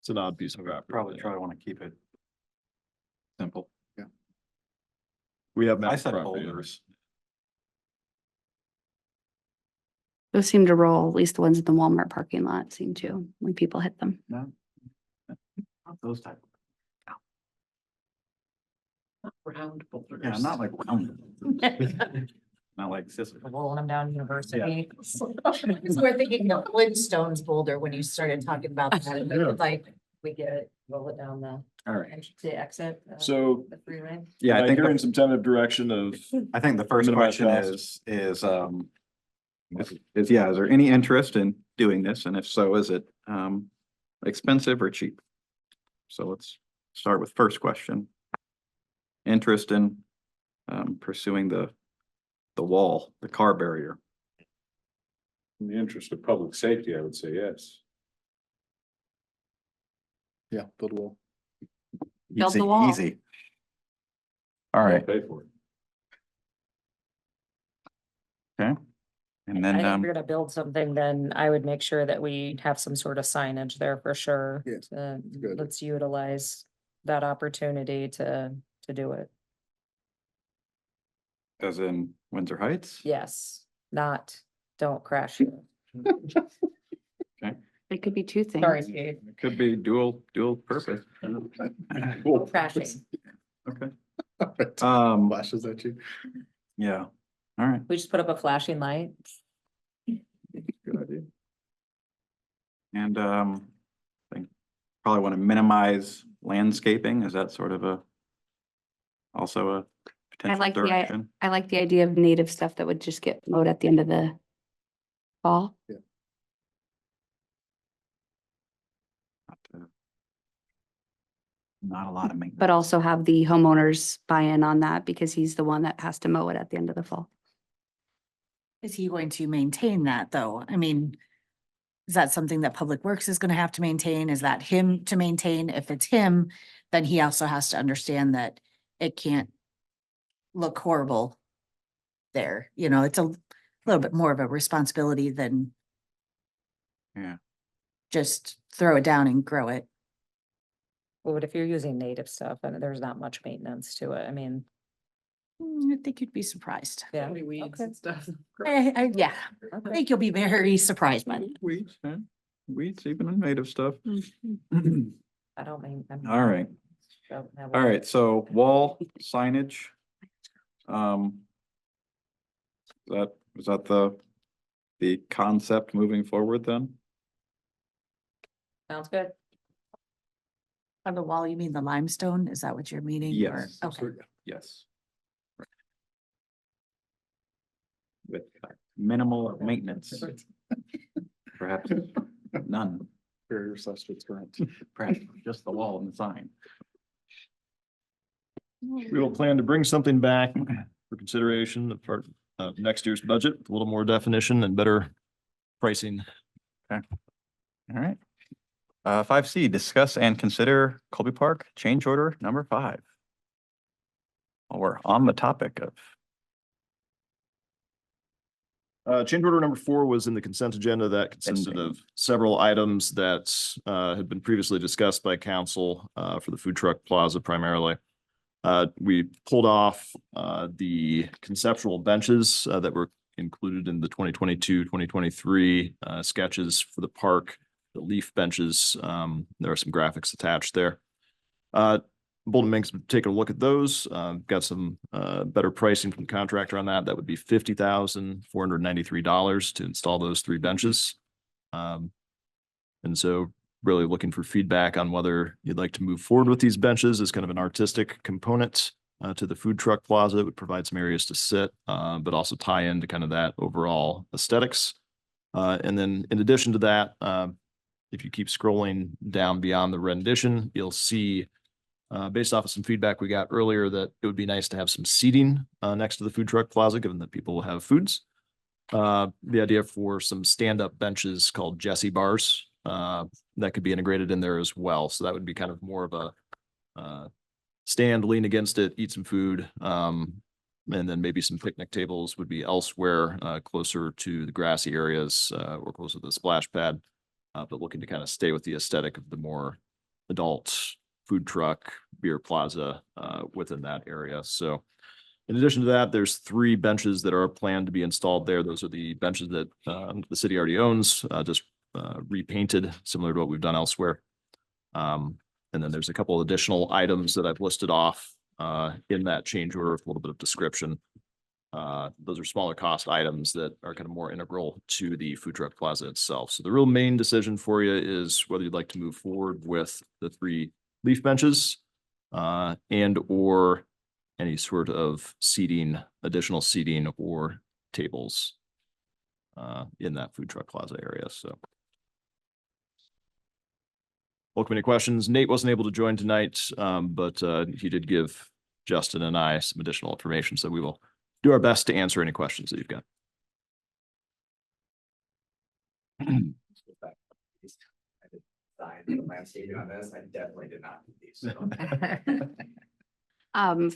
S14: It's an odd piece of property.
S1: Probably try to want to keep it simple. Yeah.
S14: We have
S1: I
S14: mapped
S1: said
S14: property
S1: boulders.
S14: owners.
S8: Those seem to roll, at least the ones in the Walmart parking lot seem to, when people hit them.
S1: No. Not those type.
S9: Round boulders.
S1: Yeah, not like round. Not like scissors.
S3: Rolling them down University.
S9: So
S3: We're thinking of Flintstones boulder when you started talking about that. and
S6: Yeah.
S3: Like, we get it, roll it down the,
S1: All right.
S3: the exit.
S6: So
S3: The freeway.
S1: Yeah, I
S6: am
S1: think,
S6: hearing
S1: the-
S6: some tentative direction of,
S1: I think the first
S6: Minimize
S1: question
S6: costs.
S1: is yeah, is there any interest in doing this? And if so, is it, expensive or cheap? So let's start with first question. Interest in, pursuing the wall, the car barrier.
S12: In the interest of public safety, I would say yes.
S11: Yeah, build a wall.
S8: Build the
S1: Easy,
S8: wall.
S1: Easy. All right,
S12: Pay for it.
S1: okay. And
S3: I
S1: then,
S3: think if we're gonna build something, then I would make sure that we have some sort of signage there for sure.
S11: Yeah, good.
S3: Let's utilize that opportunity to do it.
S1: as in Windsor Heights?
S3: Yes, not, don't crash here.
S8: It could be two things.
S3: Sorry, Steve.
S1: It could be dual purpose.
S3: Crashing.
S1: Okay.
S11: Flashes at you.
S1: Yeah, all right.
S3: We just put up a flashing light.
S1: Good idea. And I think probably want to minimize landscaping. Is that sort of also a potential
S8: like the
S1: direction?
S8: I like the idea of native stuff that would just get mowed at the end of the fall.
S1: Not a lot of maintenance.
S8: But also have the homeowners buy in on that because he's the one that has to mow it at the end of the fall.
S3: Is he going to maintain that, though? I mean, is that something that Public Works is gonna have to maintain? Is that him to maintain? If it's him, then he also has to understand that it can't look horrible there. You know, it's a little bit more of a responsibility than
S1: Yeah.
S3: just throw it down and grow it. Well, but if you're using native stuff, and there's not much maintenance to it, I mean. I think you'd be surprised. Yeah.
S9: weeds and stuff.
S3: Yeah, I think you'll be very surprised by it.
S1: Weeds, yeah. Weeds, even in native stuff.
S3: I don't mean.
S1: All right. All right, so wall signage. Is that the concept moving forward then?
S3: Sounds good. On the wall, you mean the limestone? Is that what you're meaning? or-
S1: Yes.
S3: Okay.
S1: Yes. With minimal maintenance. Perhaps none,
S11: Barrier slash deterrent.
S1: perhaps just the wall and the sign.
S6: we will plan to bring something back for consideration of part of next year's budget, with a little more definition and better pricing.
S1: All right. 5C, discuss and consider Colby Park change order number 5. Well, we're on the topic of,
S6: Change order number 4 was in the consent agenda that consisted
S1: Pending.
S6: of several items that had been previously discussed by council for the food truck plaza primarily. We pulled off the conceptual benches that were included in the 2022-2023 sketches for the park, the leaf benches. There are some graphics attached there. Bolton Mink's taken a look at those, got some better pricing from the contractor on that. That would be $50,493 to install those 3 benches. And so really looking for feedback on whether you'd like to move forward with these benches as kind of an artistic component to the food truck plaza. It would provide some areas to sit, but also tie into kind of that overall aesthetics. And then in addition to that, if you keep scrolling down beyond the rendition, you'll see based off of some feedback we got earlier that it would be nice to have some seating next to the food truck plaza, given that people will have foods. The idea for some stand-up benches called Jesse bars that could be integrated in there as well. So that would be kind of more of a stand, lean against it, eat some food. And then maybe some picnic tables would be elsewhere, closer to the grassy areas or closer to the splash pad. But looking to kind of stay with the aesthetic of the more adult food truck, beer plaza within that area. So
S14: In addition to that, there's 3 benches that are planned to be installed there. Those are the benches that the city already owns, just repainted, similar to what we've done elsewhere. And then there's a couple additional items that I've listed off in that change order with a little bit of description. Those are smaller cost items that are kind of more integral to the food truck plaza itself. So the real main decision for you is whether you'd like to move forward with the 3 leaf benches and or any sort of seating, additional seating or tables in that food truck plaza area. So. Welcome any questions. Nate wasn't able to join tonight, but he did give Justin and I some additional information. So we will do our best to answer any questions that you've got.
S2: I did landscaping on this. I definitely did not do these. So.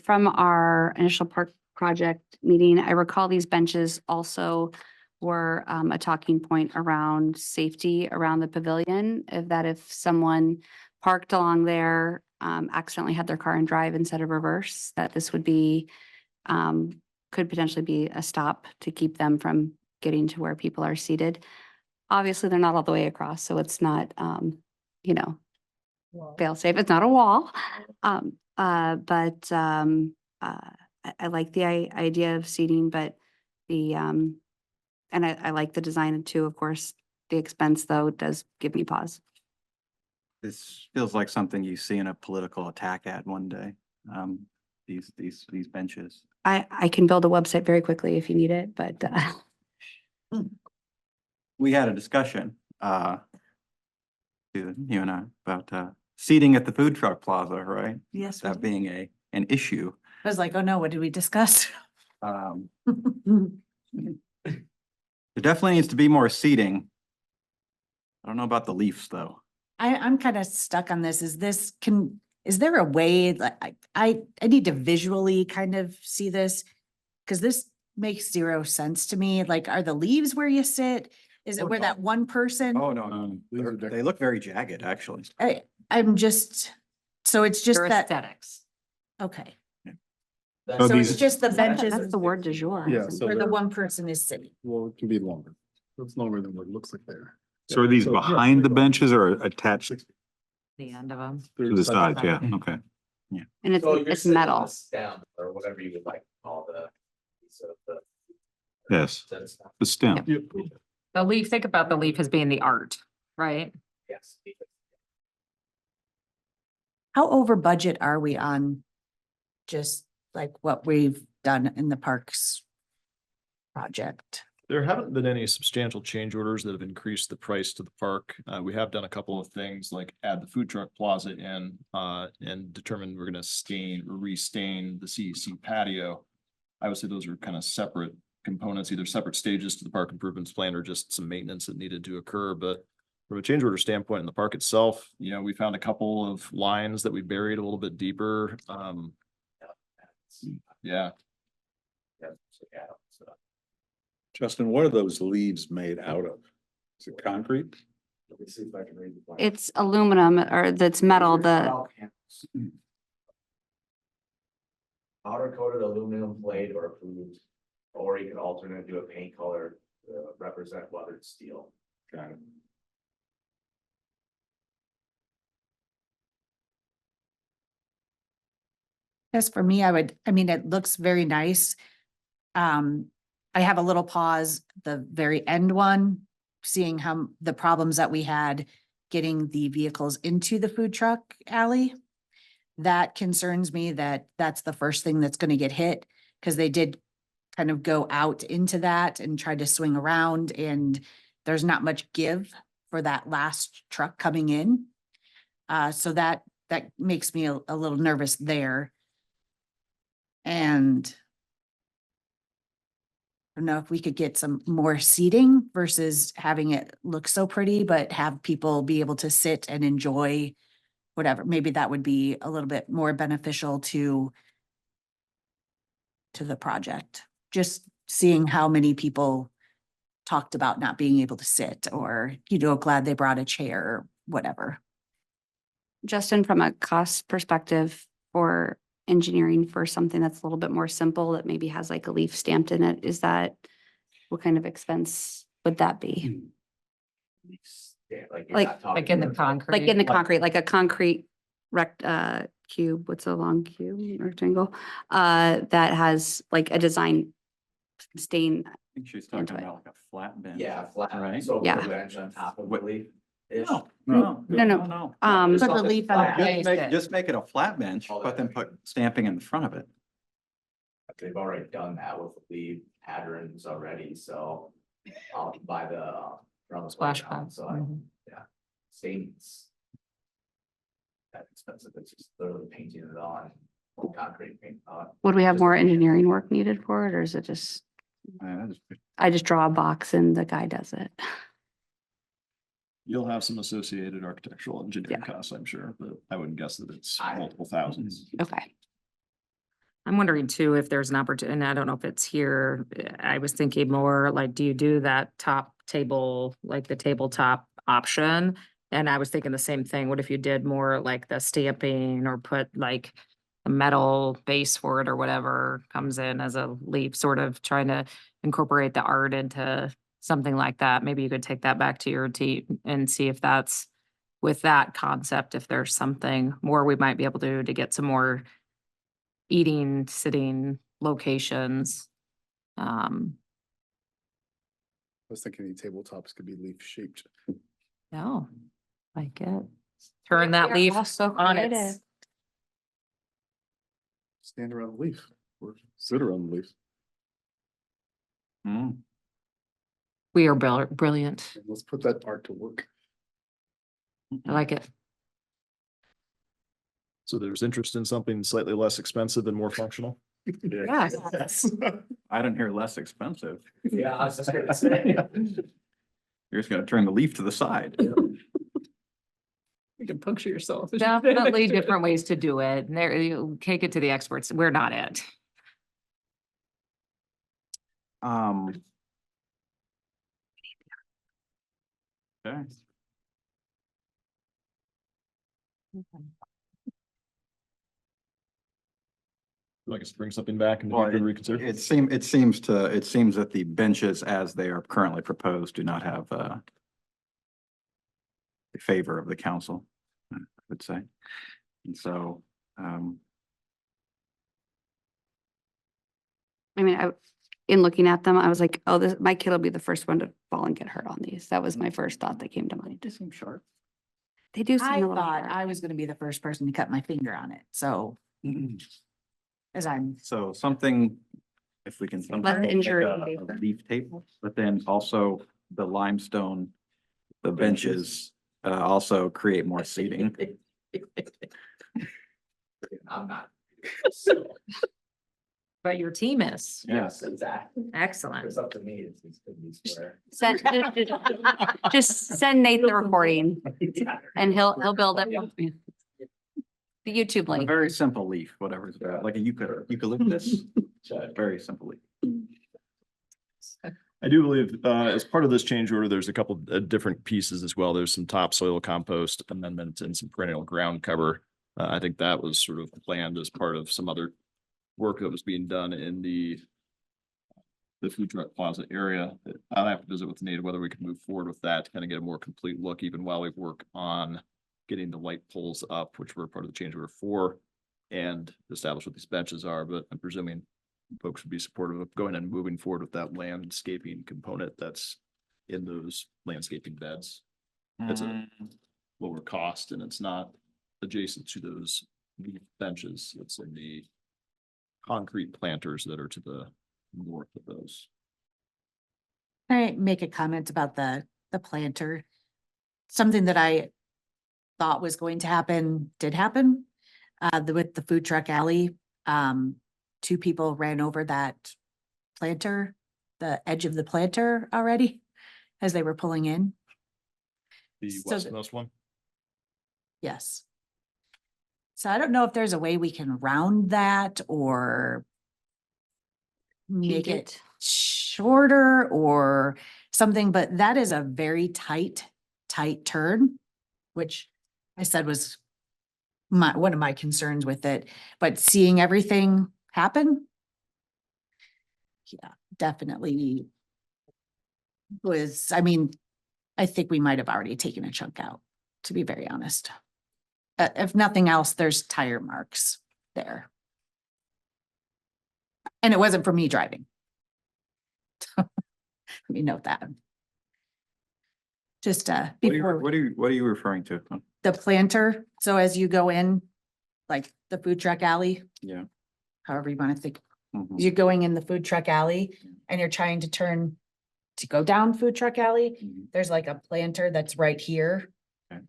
S8: From our initial park project meeting, I recall these benches also were a talking point around safety around the pavilion. If someone parked along there, accidentally had their car in drive instead of reverse, that this would be, could potentially be a stop to keep them from getting to where people are seated. Obviously, they're not all the way across, so it's not, fail safe. It's not a wall. I like the idea of seating, but and I like the design too, of course. The expense though does give me pause.
S1: This feels like something you see in a political attack ad one day. These benches.
S8: I can build a website very quickly if you need it, but
S1: We had a discussion, you and I, about seating at the food truck plaza, right?
S3: Yes.
S1: That being an issue.
S3: I was like, oh no, what did we discuss?
S1: There definitely needs to be more seating. I don't know about the Leafs, though.
S3: I'm kind of stuck on this. Is there a way, like, I need to visually kind of see this? Because this makes zero sense to me. Like, are the leaves where you sit? Is it
S1: Oh,
S3: where
S1: no.
S3: that one person?
S1: Oh, no, they look very jagged, actually.
S3: I'm just, so it's just
S4: They're
S3: that,
S4: aesthetics.
S3: okay.
S12: So
S3: So it's
S12: these-
S3: just the benches
S8: that's the word du jour.
S11: Yeah, so
S3: where the
S11: they're-
S3: one person is sitting.
S11: Well, it can be longer. It's longer than what it looks like there.
S12: So are these
S11: So, yeah,
S12: behind the
S11: they're
S12: benches or attached
S4: The end of them.
S12: to the sides? Yeah, okay.
S8: And
S2: So you're
S8: it's
S2: sitting on
S8: metal.
S2: the stem or whatever you would like to call the. piece of the-
S12: Yes,
S2: the stem.
S12: the stem.
S11: Yep.
S7: The leaf, think about the leaf as being the art, right?
S2: Yes.
S3: How over budget are we on just like what we've done in the parks project?
S14: There haven't been any substantial change orders that have increased the price to the park. We have done a couple of things like add the food truck plaza in and determine we're gonna stain or restain the CEC patio. I would say those are kind of separate components, either separate stages to the park improvements plan or just some maintenance that needed to occur. But from a change order standpoint in the park itself, we found a couple of lines that we buried a little bit deeper. Yeah.
S12: Justin, what are those leaves made out of? Is it concrete?
S2: Let me see if I can read the plan.
S8: It's aluminum or that's metal,
S2: Powder coated aluminum plate or approved, or you can alternate do a paint color to represent weathered steel.
S12: Got it.
S3: As for me, it looks very nice. I have a little pause, the very end one, seeing how the problems that we had getting the vehicles into the food truck alley. That concerns me that that's the first thing that's gonna get hit, because they did kind of go out into that and try to swing around, and there's not much give for that last truck coming in. So that makes me a little nervous there. And I don't know if we could get some more seating versus having it look so pretty, but have people be able to sit and enjoy whatever. Maybe that would be a little bit more beneficial to the project. Just seeing how many people talked about not being able to sit, or, glad they brought a chair or whatever.
S8: Justin, from a cost perspective for engineering for something that's a little bit more simple that maybe has like a leaf stamped in it. Is that, what kind of expense would that be?
S2: Yeah, like. you're
S8: Like-
S2: not talking
S7: Like in the
S2: about-
S7: concrete.
S8: Like in the
S2: Like-
S8: concrete, like a concrete cube, what's a long cube, rectangle? That has like a design stain.
S1: I think she's
S8: Into
S1: talking
S8: it.
S1: about like a flat bench.
S2: Yeah, flat,
S1: Right.
S2: so
S8: Yeah.
S2: a bench on top of the leaf. ish.
S1: No,
S8: No,
S1: no.
S8: Um,
S2: It's
S13: Put the
S2: not-
S13: leaf
S2: it's
S13: on
S2: flat.
S13: the
S1: Just make it a flat bench,
S2: Oh,
S1: but then
S2: okay.
S1: put stamping in the front of it.
S2: They've already done that with leaf patterns already, so I'll buy the. from the
S7: Splash
S2: playground,
S7: pad.
S2: So I,
S7: Mhm.
S2: yeah, stains. That expensive, it's just literally painting it on, concrete paint on.
S8: would we have
S2: Just-
S8: more engineering work needed for it, or is it just, I just draw a box and the guy does it?
S6: You'll have some associated architectural engineering
S8: Yeah.
S6: costs, I'm sure, but I wouldn't guess that it's
S2: I-
S6: multiple thousands.
S8: Okay.
S7: I'm wondering too, if there's an opportunity, and I don't know if it's here, I was thinking more like, do you do that top table, like the tabletop option? And I was thinking the same thing. What if you did more like the stamping or put like a metal base for it or whatever comes in as a leaf, sort of trying to incorporate the art into something like that? Maybe you could take that back to your team and see if that's with that concept, if there's something more we might be able to do to get some more eating, sitting locations.
S11: I was thinking the tabletops could be leaf shaped.
S7: No, like it. Turn that leaf
S8: So
S7: on its.
S8: creative.
S11: Stand around the leaf or sit around the leaf.
S1: Hmm.
S7: We are brilliant.
S11: And let's put that art to work.
S7: I like it.
S6: So there's interest in something slightly less expensive and more functional?
S7: Yeah.
S1: I didn't hear less expensive.
S2: Yeah, I was just gonna say.
S1: You're just gonna turn the leaf to the side.
S9: You can puncture yourself.
S7: Definitely different ways to do it. And there, you take it to the experts. We're not it.
S1: Okay.
S6: Like us to bring something back and
S1: Well,
S6: reconsider?
S1: it seems that the benches as they are currently proposed do not have the favor of the council, I would say. And so,
S8: I mean, in looking at them, I was like, oh, this, my kid will be the first one to fall and get hurt on these. That was my first thought that came to mind.
S1: they seem sharp.
S8: They do seem
S3: I
S8: a little
S3: thought
S8: sharp.
S3: I was gonna be the first person to cut my finger on it, so. As I'm,
S1: So something, if we can.
S8: Let the
S1: somehow make
S8: injury
S1: a
S8: be.
S1: leaf table, but then also the limestone, the benches, also create more seating.
S2: I'm not.
S7: But your team is.
S2: Yes, exactly.
S7: Excellent.
S2: It's up to me, it's gonna be square.
S8: Just send Nate the recording and he'll build it. The YouTube
S1: A
S8: link.
S1: very simple leaf, whatever it's about, like a eucalyptus, very simple leaf.
S6: I do believe, as part of this change order, there's a couple different pieces as well. There's some topsoil compost amendments and some perennial ground cover. I think that was sort of planned as part of some other work that was being done in the food truck plaza area. I'll have to visit with Nate whether we can move forward with that to kind of get a more complete look, even while we work on getting the light poles up, which were part of the change order 4, and establish what these benches are. But I'm presuming folks would be supportive of going and moving forward with that landscaping component that's in those landscaping beds. It's a lower cost and it's not adjacent to those benches. It's in the concrete planters that are to the north of those.
S3: can I make a comment about the planter? Something that I thought was going to happen, did happen. With the food truck alley, 2 people ran over that planter, the edge of the planter already, as they were pulling in.
S6: The
S3: So the-
S6: westmost one?
S3: Yes. So I don't know if there's a way we can round that or make it shorter or something, but that is a very tight turn, which I said was one of my concerns with it, but seeing everything happen. Yeah, definitely was, I mean, I think we might have already taken a chunk out, to be very honest. If nothing else, there's tire marks there. And it wasn't for me driving. Let me note that. Just before
S1: What are you referring to?
S3: the planter, so as you go in, like the food truck alley,
S1: Yeah.
S3: however you want to think,
S1: Mhm.
S3: you're going in the food truck alley and you're trying to turn to go down food truck alley,
S1: Mhm.
S3: there's like a planter that's right here.
S1: Okay.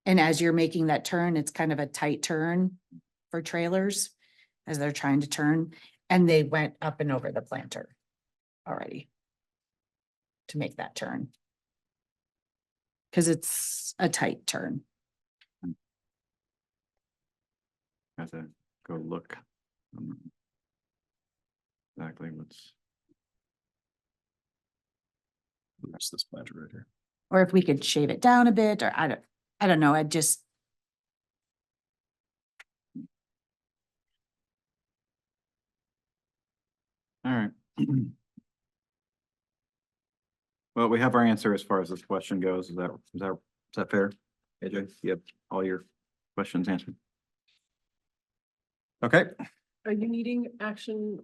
S3: And as you're making that turn, it's kind of a tight turn for trailers as they're trying to turn, and they went up and over the planter already to make that turn. Cause it's a tight turn.
S1: Have to go look. Exactly what's.
S14: That's this planter right here.
S3: Or if we could shave it down a bit, or I don't know, I'd just.
S1: All right. Well, we have our answer as far as this question goes. Is that fair? AJ, you have all your questions answered? Okay.
S9: Are you needing action,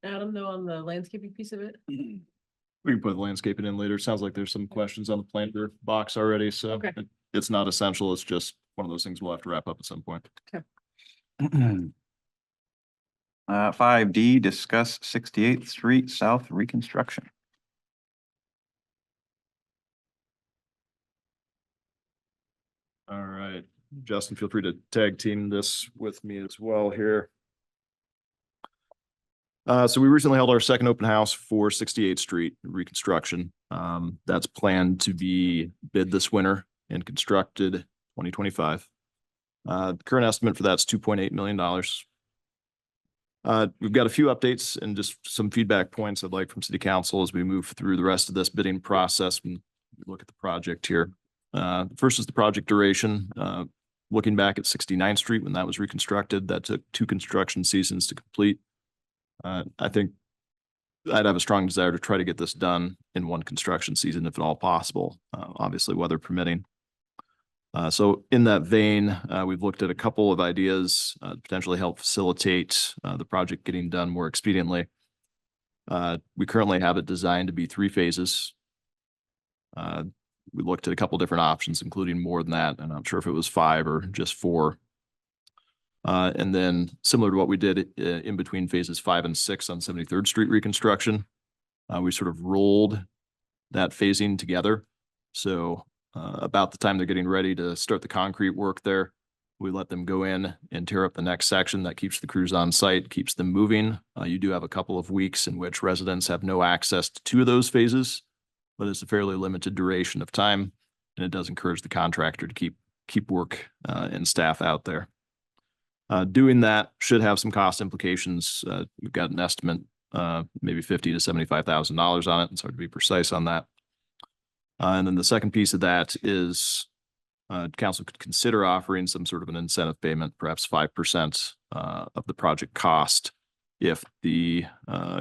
S9: Adam, though, on the landscaping piece of it?
S14: We can put landscaping in later. Sounds like there's some questions on the planter box already, so
S9: Okay.
S14: it's not essential. It's just one of those things we'll have to wrap up at some point.
S1: 5D, discuss 68th Street South reconstruction.
S14: All right, Justin, feel free to tag team this with me as well here. So we recently held our second open house for 68th Street reconstruction. That's planned to be bid this winter and constructed 2025. The current estimate for that's $2.8 million. We've got a few updates and just some feedback points I'd like from City Council as we move through the rest of this bidding process and look at the project here. First is the project duration. Looking back at 69th Street when that was reconstructed, that took 2 construction seasons to complete. I think I'd have a strong desire to try to get this done in 1 construction season, if at all possible, obviously weather permitting. So in that vein, we've looked at a couple of ideas to potentially help facilitate the project getting done more expediently. We currently have it designed to be 3 phases. We looked at a couple different options, including more than that, and I'm sure if it was 5 or just 4. And then similar to what we did in between phases 5 and 6 on 73rd Street reconstruction, we sort of rolled that phasing together. So about the time they're getting ready to start the concrete work there, we let them go in and tear up the next section. That keeps the crews on site, keeps them moving. You do have a couple of weeks in which residents have no access to 2 of those phases, but it's a fairly limited duration of time, and it does encourage the contractor to keep work and staff out there. Doing that should have some cost implications. We've got an estimate, maybe $50,000 to $75,000 on it. It's hard to be precise on that. And then the second piece of that is council could consider offering some sort of an incentive payment, perhaps 5% of the project cost if the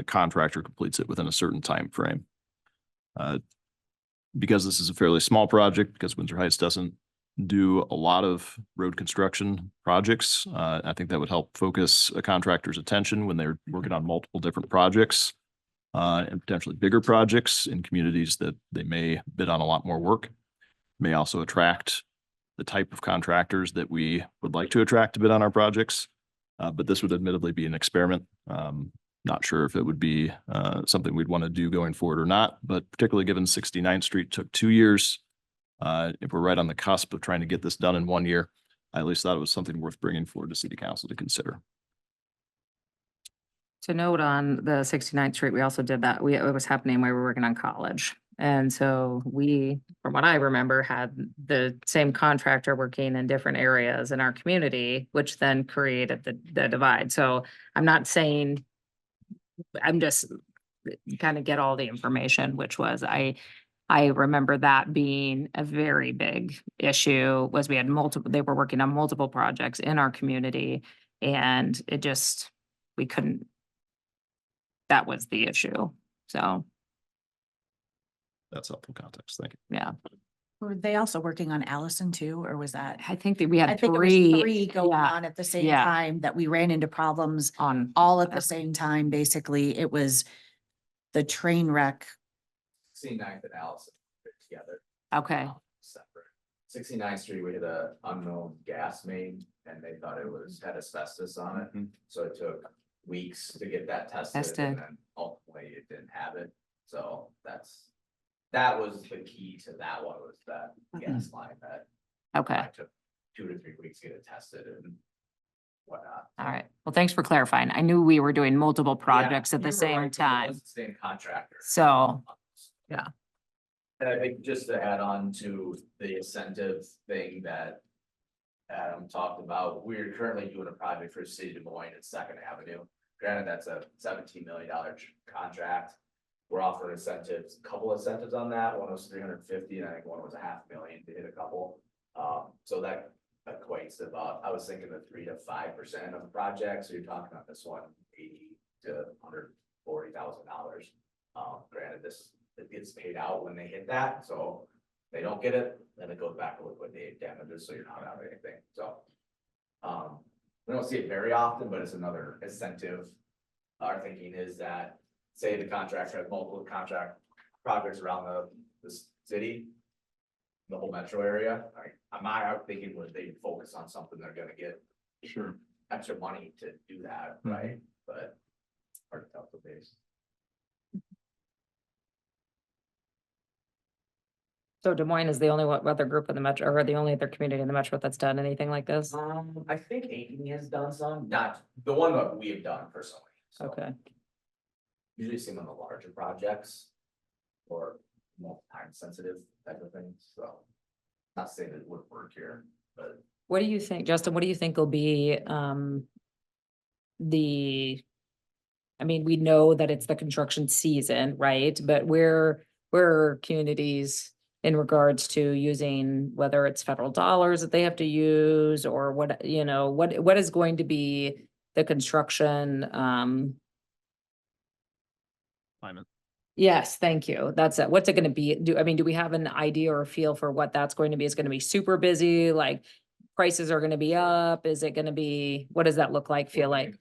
S14: contractor completes it within a certain time frame. Because this is a fairly small project, because Windsor Heights doesn't do a lot of road construction projects. I think that would help focus a contractor's attention when they're working on multiple different projects and potentially bigger projects in communities that they may bid on a lot more work. May also attract the type of contractors that we would like to attract to bid on our projects. But this would admittedly be an experiment. Not sure if it would be something we'd want to do going forward or not, but particularly given 69th Street took 2 years. If we're right on the cusp of trying to get this done in 1 year, I at least thought it was something worth bringing forward to City Council to consider.
S7: To note on the 69th Street, we also did that. It was happening while we were working on College. And so we, from what I remember, had the same contractor working in different areas in our community, which then created the divide. So I'm not saying, I'm just kind of get all the information, which was I remember that being a very big issue, was we had multiple, they were working on multiple projects in our community, and it just, we couldn't. That was the issue, so,
S14: That's helpful context. Thank you.
S7: yeah,
S3: Were they also working on Allison too, or was that?
S7: I think that we
S3: I
S7: had
S3: think it was
S7: three.
S3: three going
S7: yeah,
S3: on at the same
S7: yeah.
S3: time that we ran into problems
S7: On.
S3: all at the same time. Basically, it was the train wreck.
S2: 69th and Allison put together.
S7: Okay,
S2: Separate. 69th Street, we had a unknown gas main and they thought it had asbestos on it. So it took weeks to get that tested
S7: Tested.
S2: and then ultimately it didn't have it. So that was the key to that one, was that gas line that
S7: okay,
S2: took 2 to 3 weeks to get it tested and whatnot.
S7: all right. Well, thanks for clarifying. I knew we were doing multiple
S2: Yeah,
S7: projects at
S2: you
S7: the
S2: were
S7: same
S2: right, it
S7: time,
S2: was the Same contractor.
S7: so, yeah.
S2: And I think just to add on to the incentive thing that Adam talked about, we're currently doing a project for City of Des Moines at Second Avenue. Granted, that's a $17 million contract. We're offering incentives, a couple incentives on that. One was 350, and I think one was $500,000 to hit a couple. So that equates to about, I was thinking the 3 to 5% of the project. So you're talking on this one, $80,000 to $140,000. Granted, it gets paid out when they hit that, so they don't get it, then it goes back to liquidated damages, so you're not out of anything, so. We don't see it very often, but it's another incentive. Our thinking is that, say the contractor has multiple contract projects around the city, the whole metro area, I'm thinking when they focus on something, they're gonna get
S6: Sure.
S2: extra money to do that, right? But hard to tell the base.
S7: So Des Moines is the only other group in the metro, or the only other community in the metro that's done anything like this?
S2: I think Aiken has done some, not the one that we have done personally. So
S7: Okay,
S2: usually see them on the larger projects or more time sensitive type of things, so. Not saying it would work here, but
S7: what do you think, Justin, what do you think will be, I mean, we know that it's the construction season, right? But where are communities in regards to using, whether it's federal dollars that they have to use, or what, what is going to be the construction,
S14: Climate.
S7: yes, thank you. That's it. What's it gonna be? Do we have an idea or a feel for what that's going to be? Is it gonna be super busy, like prices are gonna be up? Is it gonna be, what does that look like, feel like?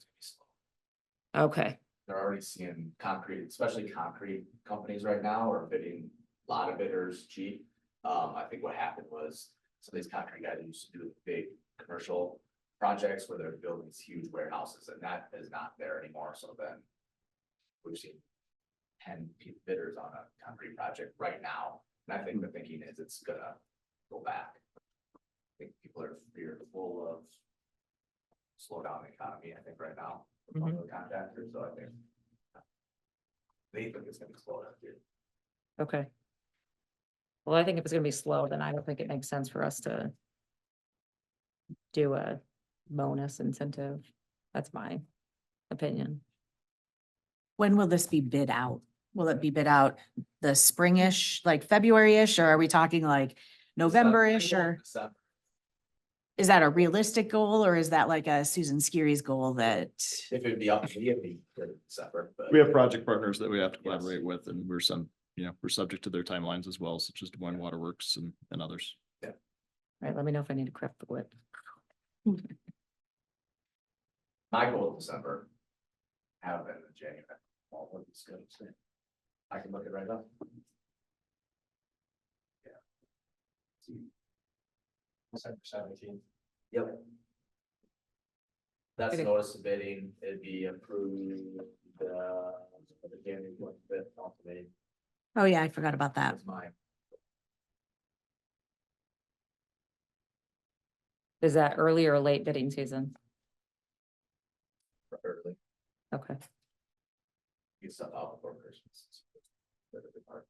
S7: Okay,
S2: they're already seeing concrete, especially concrete companies right now are bidding a lot of bidders cheap. I think what happened was some of these concrete guys used to do big commercial projects where they're building these huge warehouses, and that is not there anymore. So then we've seen 10 bidders on a concrete project right now. And I think the thinking is it's gonna go back. I think people are fearful of slow down the economy, I think right now, from the contractors, so I think they think it's gonna be slow down here.
S7: okay. Well, I think if it's gonna be slow, then I don't think it makes sense for us to do a bonus incentive. That's my opinion.
S3: When will this be bid out? Will it be bid out the springish, like February-ish, or are we talking like November-ish, or
S2: December.
S3: is that a realistic goal, or is that like a Susan Skerry's goal that?
S2: If it'd be up to me, it'd be good separate, but.
S14: We have project partners that we have to
S2: Yes.
S14: collaborate with, and we're subject to their timelines as well, such as Des Moines Waterworks and others.
S7: All right, let me know if I need to prep the whip.
S2: My goal is December. Have it in January. All of it's good. I can look it right up. Yeah. December 17th. Yep. That's
S7: Okay.
S2: notice of bidding, it'd be approved, beginning of the 5th, ultimately,
S3: Oh, yeah, I forgot about that.
S2: that's mine.
S7: Is that early or late bidding season?
S2: Early,
S7: Okay,
S2: get stuff out before Christmas. That's a good part.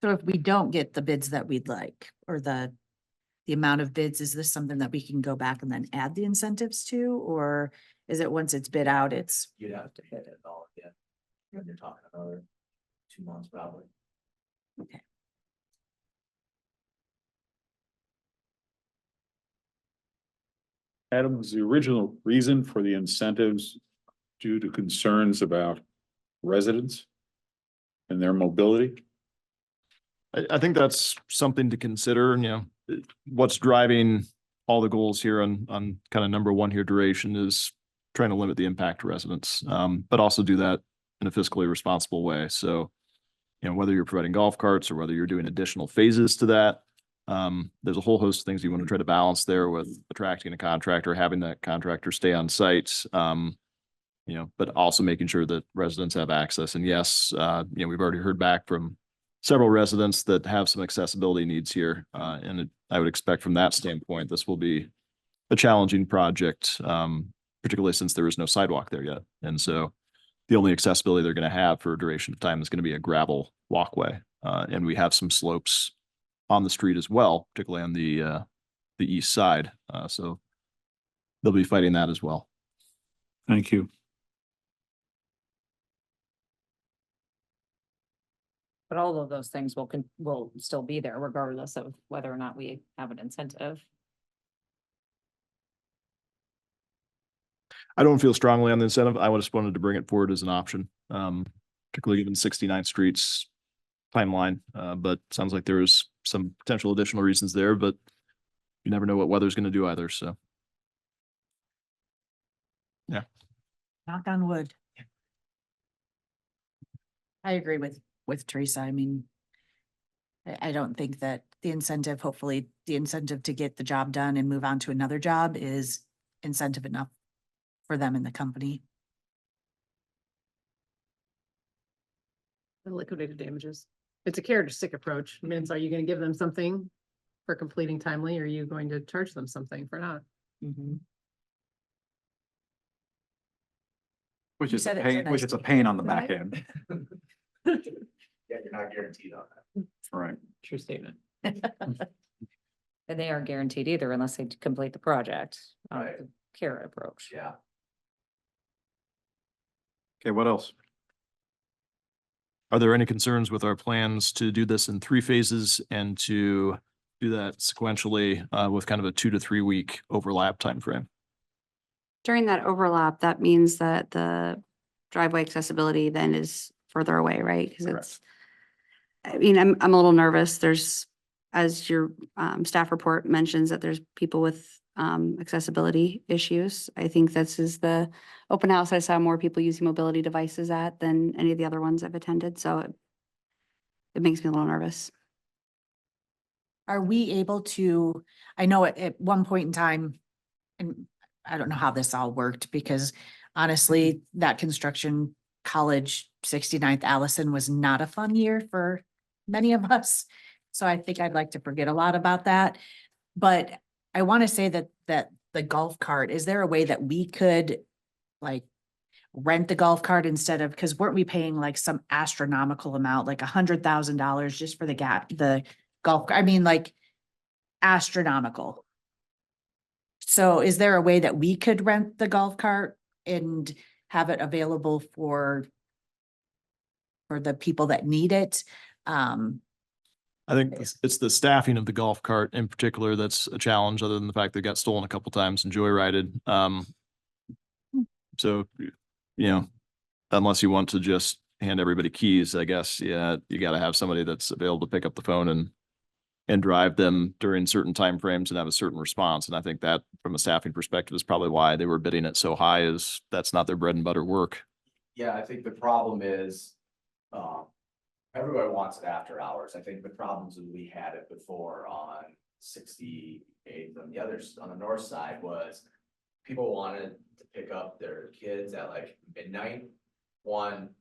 S3: So if we don't get the bids that we'd like, or the amount of bids, is this something that we can go back and then add the incentives to, or is it once it's bid out, it's?
S2: You'd have to hit it all again. When you're talking another 2 months probably.
S12: Adam, was the original reason for the incentives due to concerns about residents and their mobility?
S14: I think that's something to consider, what's driving all the goals here on kind of number one here, duration, is trying to limit the impact to residents, but also do that in a fiscally responsible way. So, whether you're providing golf carts or whether you're doing additional phases to that, there's a whole host of things you want to try to balance there with attracting a contractor, having that contractor stay on site, but also making sure that residents have access. And yes, we've already heard back from several residents that have some accessibility needs here. I would expect from that standpoint, this will be a challenging project, particularly since there is no sidewalk there yet. And so the only accessibility they're going to have for a duration of time is going to be a gravel walkway. And we have some slopes on the street as well, particularly on the east side. So they'll be fighting that as well.
S12: Thank you.
S7: But all of those things will still be there regardless of whether or not we have an incentive.
S14: I don't feel strongly on the incentive. I just wanted to bring it forward as an option, particularly given 69th Street's timeline. But sounds like there's some potential additional reasons there, but you never know what weather's going to do either. So, yeah.
S3: Knock on wood. I agree with Teresa. I mean, I don't think that the incentive, hopefully the incentive to get the job done and move on to another job is incentive enough for them in the company.
S9: The liquidated damages. It's a carrot or stick approach. I mean, are you going to give them something for completing timely? Or are you going to charge them something for not?
S1: Which
S3: You
S1: is a
S3: said it so
S1: pain, which is a pain on the back end.
S2: Yeah, you're not guaranteed on that.
S1: Right.
S9: True statement.
S7: And they aren't guaranteed either unless they complete the project.
S2: Right.
S7: The carrot approach.
S2: Yeah.
S1: Okay, what else?
S14: Are there any concerns with our plans to do this in 3 phases and to do that sequentially with kind of a 2 to 3 week overlap timeframe?
S8: During that overlap, that means that the driveway accessibility then is further away, right? Because it's, I mean, I'm a little nervous. There's, as your staff report mentions, that there's people with accessibility issues. I think this is the open house I saw more people using mobility devices at than any of the other ones I've attended. So it makes me a little nervous.
S3: Are we able to, I know at one point in time, and I don't know how this all worked because honestly, that construction college 69th Allison was not a fun year for many of us. So I think I'd like to forget a lot about that. But I want to say that the golf cart, is there a way that we could like rent the golf cart instead of, because weren't we paying like some astronomical amount, like $100,000 just for the golf, I mean, like astronomical. So is there a way that we could rent the golf cart and have it available for the people that need it?
S14: I think it's the staffing of the golf cart in particular that's a challenge, other than the fact that it got stolen a couple times and joyrided. So, unless you want to just hand everybody keys, I guess, yeah, you got to have somebody that's available to pick up the phone and drive them during certain timeframes and have a certain response. And I think that from a staffing perspective is probably why they were bidding it so high, is that's not their bread and butter work.
S2: Yeah, I think the problem is, everybody wants it after hours. I think the problems that we had it before on 68th on the others, on the north side, was people wanted to pick up their kids at like midnight. One,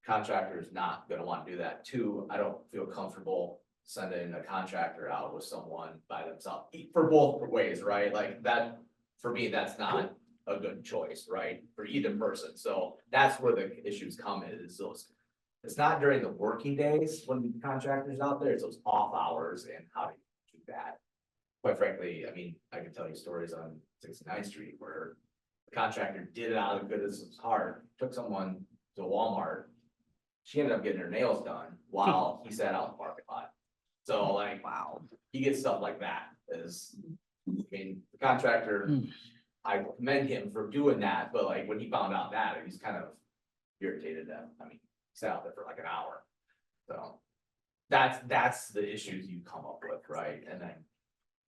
S2: contractor is not gonna want to do that. Two, I don't feel comfortable sending a contractor out with someone by themselves for both ways, right? Like that, for me, that's not a good choice, right? For either person. So that's where the issues come is those. It's not during the working days when the contractor's out there, it's those off hours and how do you do that? Quite frankly, I mean, I can tell you stories on 69th Street where the contractor did it out of the goodness of his heart, took someone to Walmart, she ended up getting her nails done while he sat out in the parking lot. So like, wow, he gets stuff like that is, I mean, the contractor, I commend him for doing that, but like when he found out that, he's kind of irritated that, I mean, he sat out there for like an hour. So that's the issues you come up with, right? And then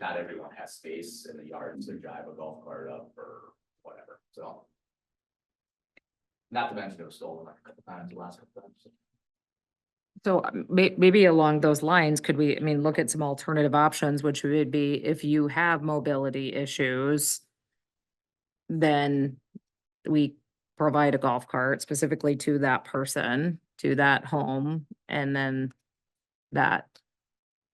S2: not everyone has space in the yard to drive a golf cart up or whatever, so. Not to mention it was stolen like a couple times, the last couple times.
S7: So maybe along those lines, could we, I mean, look at some alternative options, which would be if you have mobility issues, then we provide a golf cart specifically to that person, to that home, and then that.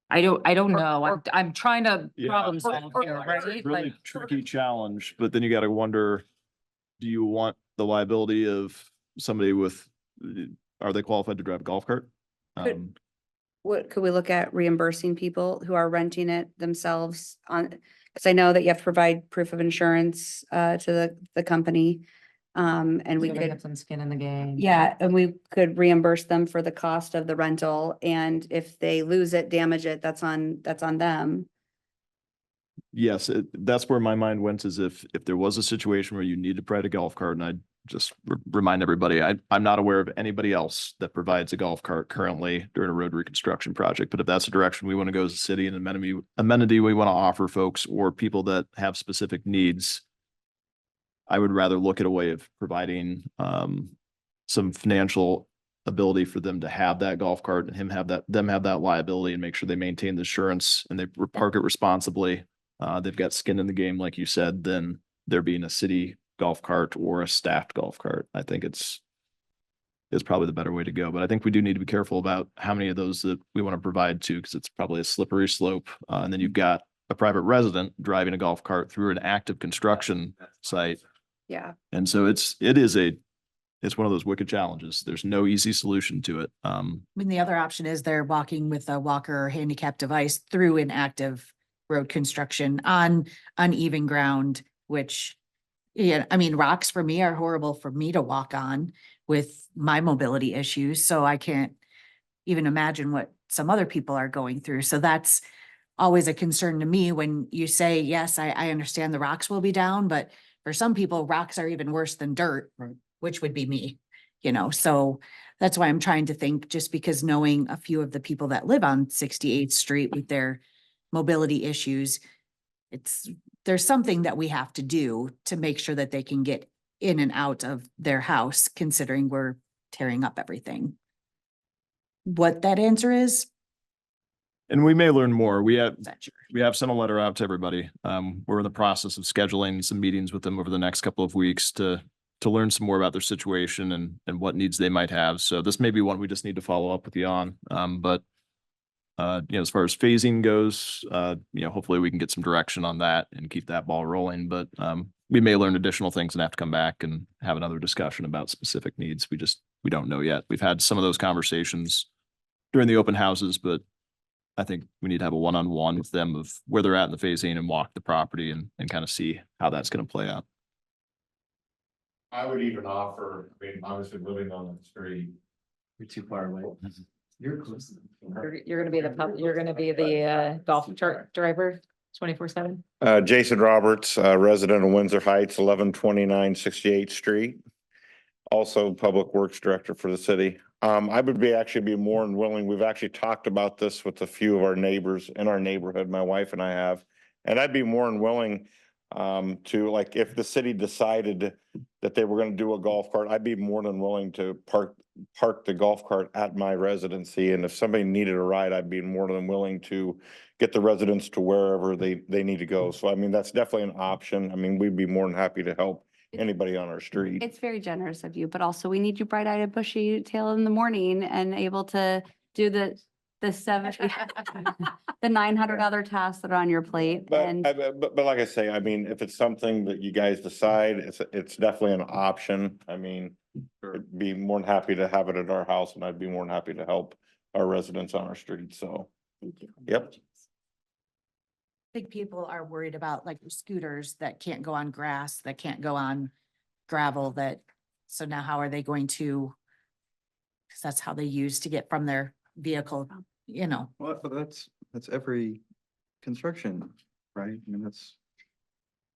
S7: I don't know. I'm trying to
S14: Yeah.
S7: problem solve here, right?
S14: Really
S7: Like,
S14: tricky challenge, but then you gotta wonder, do you want the liability of somebody with, are they qualified to drive a golf cart?
S8: Could- could we look at reimbursing people who are renting it themselves on, because I know that you have to provide proof of insurance to the company. And we
S7: so they have
S8: could,
S7: some skin in the game.
S8: yeah, and we could reimburse them for the cost of the rental, and if they lose it, damage it, that's on them.
S14: Yes, that's where my mind went, is if there was a situation where you need to provide a golf cart, and I just remind everybody, I'm not aware of anybody else that provides a golf cart currently during a road reconstruction project. But if that's the direction we want to go as a city, and amenity we want to offer folks or people that have specific needs, I would rather look at a way of providing some financial ability for them to have that golf cart and them have that liability, and make sure they maintain the insurance and they park it responsibly. They've got skin in the game, like you said, than there being a city golf cart or a staffed golf cart. I think it's probably the better way to go. But I think we do need to be careful about how many of those that we want to provide to, because it's probably a slippery slope. And then you've got a private resident driving a golf cart through an active construction site.
S8: Yeah.
S14: And so it's one of those wicked challenges. There's no easy solution to it.
S3: I mean, the other option is they're walking with a walker or handicap device through an active road construction on uneven ground, which, yeah, I mean, rocks for me are horrible for me to walk on with my mobility issues. So I can't even imagine what some other people are going through. So that's always a concern to me when you say, yes, I understand the rocks will be down, but for some people, rocks are even worse than dirt,
S11: Right.
S3: which would be me, so that's why I'm trying to think, just because knowing a few of the people that live on 68th Street with their mobility issues, there's something that we have to do to make sure that they can get in and out of their house, considering we're tearing up everything. What that answer is,
S14: And we may learn more. We have
S3: not sure.
S14: sent a letter out to everybody. We're in the process of scheduling some meetings with them over the next couple of weeks to learn some more about their situation and what needs they might have. So this may be one we just need to follow up with you on. But as far as phasing goes, hopefully we can get some direction on that and keep that ball rolling. But we may learn additional things and have to come back and have another discussion about specific needs. We don't know yet. We've had some of those conversations during the open houses, but I think we need to have a one-on-one with them of where they're at in the phasing and walk the property and kind of see how that's going to play out.
S15: I would even offer, I mean, obviously living on the street.
S2: You're too far away.
S15: You're close.
S7: You're gonna be the golf cart driver 24/7.
S15: Jason Roberts, resident of Windsor Heights, 1129 68th Street. Also Public Works Director for the city. I would actually be more than willing. We've actually talked about this with a few of our neighbors in our neighborhood, my wife and I have. And I'd be more than willing to, like, if the city decided that they were going to do a golf cart, I'd be more than willing to park the golf cart at my residency. And if somebody needed a ride, I'd be more than willing to get the residents to wherever they need to go. So, I mean, that's definitely an option. I mean, we'd be more than happy to help anybody on our street.
S8: It's very generous of you, but also we need you bright-eyed and bushy tail in the morning and able to do the 900 other tasks that are on your plate.
S15: But like I say, I mean, if it's something that you guys decide, it's definitely an option. I mean, I'd be more than happy to have it at our house, and I'd be more than happy to help our residents on our street. So,
S8: Thank you.
S15: yep.
S3: I think people are worried about like scooters that can't go on grass, that can't go on gravel, so now how are they going to? because that's how they use to get from their vehicle, you know.
S1: Well, but that's every construction, right? I mean,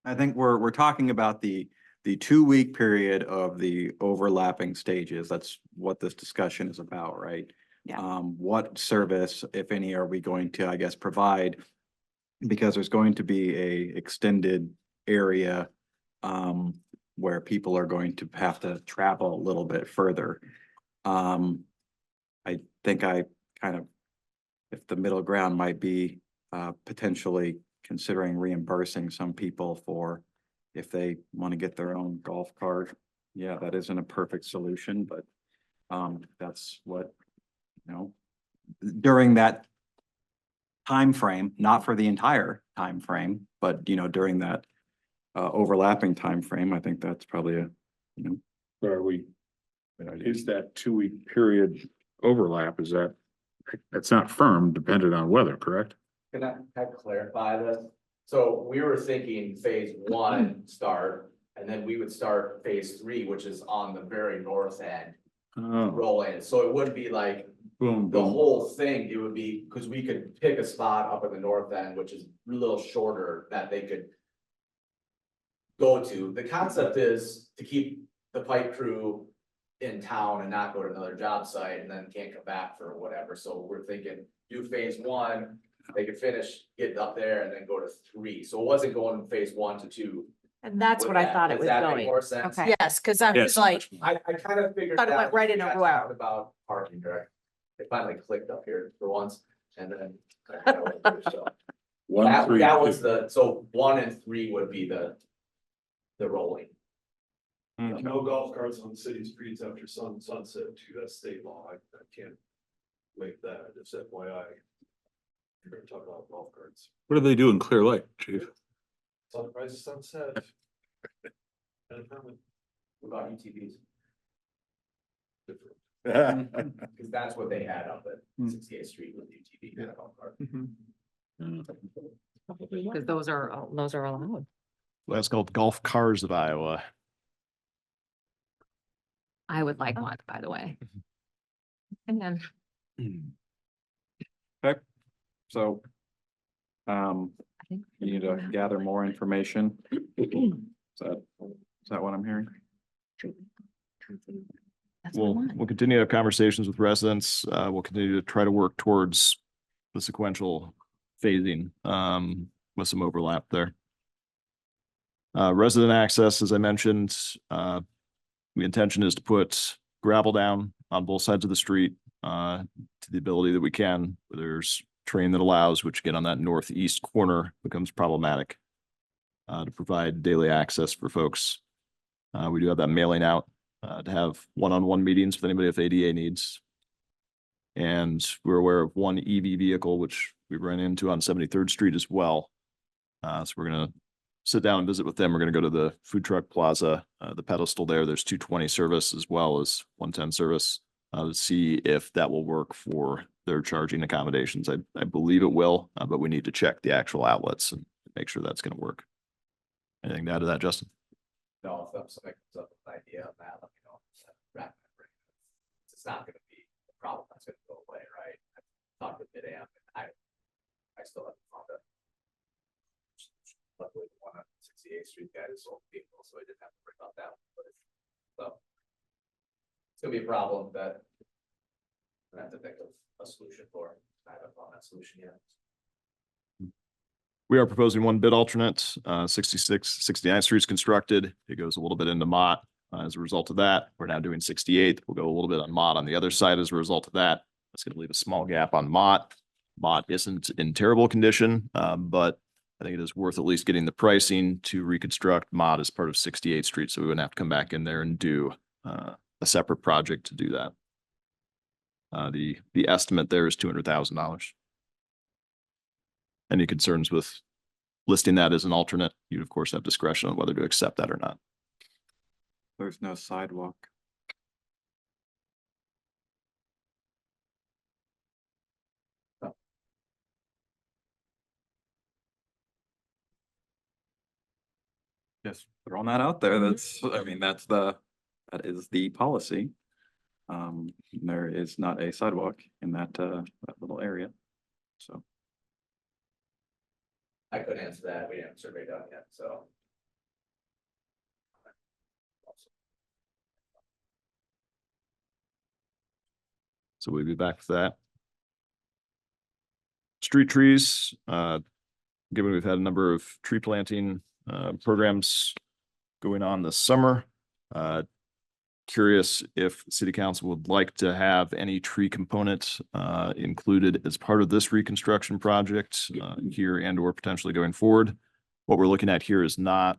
S1: I think we're talking about the 2-week period of the overlapping stages. That's what this discussion is about, right?
S8: Yeah.
S1: What service, if any, are we going to, I guess, provide? Because there's going to be a extended area where people are going to have to travel a little bit further. I think I kind of, if the middle ground might be potentially considering reimbursing some people for if they want to get their own golf cart. Yeah, that isn't a perfect solution, but that's what, during that time frame, not for the entire time frame, but during that overlapping time frame, I think that's probably
S12: So are we, is that 2-week period overlap, that's not firm, dependent on weather, correct?
S2: Can I clarify this? So we were thinking phase 1 start, and then we would start phase 3, which is on the very north end,
S12: Oh,
S2: roll in. So it wouldn't be like
S12: boom,
S2: the
S12: boom.
S2: whole thing. It would be, because we could pick a spot up at the north end, which is a little shorter, that they could go to. The concept is to keep the pipe crew in town and not go to another job site and then can't come back for whatever. So we're thinking do phase 1, they could finish, get up there and then go to 3. So it wasn't going from phase 1 to 2.
S3: And that's
S2: Would
S3: what I
S2: that-
S3: thought it
S2: does
S3: was
S2: that make
S3: going.
S2: more sense?
S8: Okay.
S3: Yes, because I was
S12: Yes.
S3: like,
S2: I kind of figured.
S3: Thought it
S2: that
S3: went right in a
S2: we had
S3: row.
S2: talked about parking, correct? It finally clicked up here for once and then. So
S12: One,
S2: That
S12: three,
S2: that was
S12: two.
S2: so 1 and 3 would be the rolling.
S6: No golf carts on city streets after sunset too, that's state law, I can't make that, just FYI. You're gonna talk about golf carts.
S12: What do they do in Clear Lake, chief?
S6: Sunrise, sunset. And permit.
S2: What about UTVs?
S6: Different.
S2: Because that's what they had up at
S1: Hmm.
S2: 68th Street with UTV.
S1: Yeah.
S2: golf cart.
S7: Because those are allowed.
S14: That's called Golf Cars of Iowa.
S7: I would like one, by the way. And then
S1: Okay, so
S7: I think.
S1: you need to gather more information. Is that what I'm hearing?
S7: That's what I want.
S14: We'll continue to have conversations with residents. We'll continue to try to work towards the sequential phasing with some overlap there. Resident access, as I mentioned, the intention is to put gravel down on both sides of the street to the ability that we can. There's terrain that allows, which again on that northeast corner becomes problematic to provide daily access for folks. We do have that mailing out to have one-on-one meetings with anybody with ADA needs. And we're aware of one EV vehicle, which we ran into on 73rd Street as well. So we're gonna sit down and visit with them. We're gonna go to the food truck plaza, the pedestal there. There's 220 service as well as 110 service to see if that will work for their charging accommodations. I believe it will, but we need to check the actual outlets and make sure that's gonna work. Anything to add to that, Justin?
S2: No, if somebody comes up with an idea on that, let me know. It's not gonna be a problem, that's gonna go away, right? I talked with Mid-Am and I still haven't found it. Luckily, the one on 68th Street guy is sold vehicle, so I didn't have to worry about that. So it's gonna be a problem that I have to think of a solution for. I haven't found that solution yet.
S14: We are proposing one bid alternate, 69th Street's constructed. It goes a little bit into Mott. As a result of that, we're now doing 68th. We'll go a little bit on Mott on the other side as a result of that. That's gonna leave a small gap on Mott. Mott isn't in terrible condition, but I think it is worth at least getting the pricing to reconstruct Mott as part of 68th Street. So we wouldn't have to come back in there and do a separate project to do that. The estimate there is $200,000. Any concerns with listing that as an alternate? You of course have discretion on whether to accept that or not.
S1: There's no sidewalk. Just throwing that out there. That is that is the policy. There is not a sidewalk in that little area, so.
S2: I couldn't answer that. We didn't have a survey done yet, so.
S14: So we'll be back to that. Street trees, given we've had a number of tree planting programs going on this summer. Curious if city council would like to have any tree component included as part of this reconstruction project here and or potentially going forward. What we're looking at here is not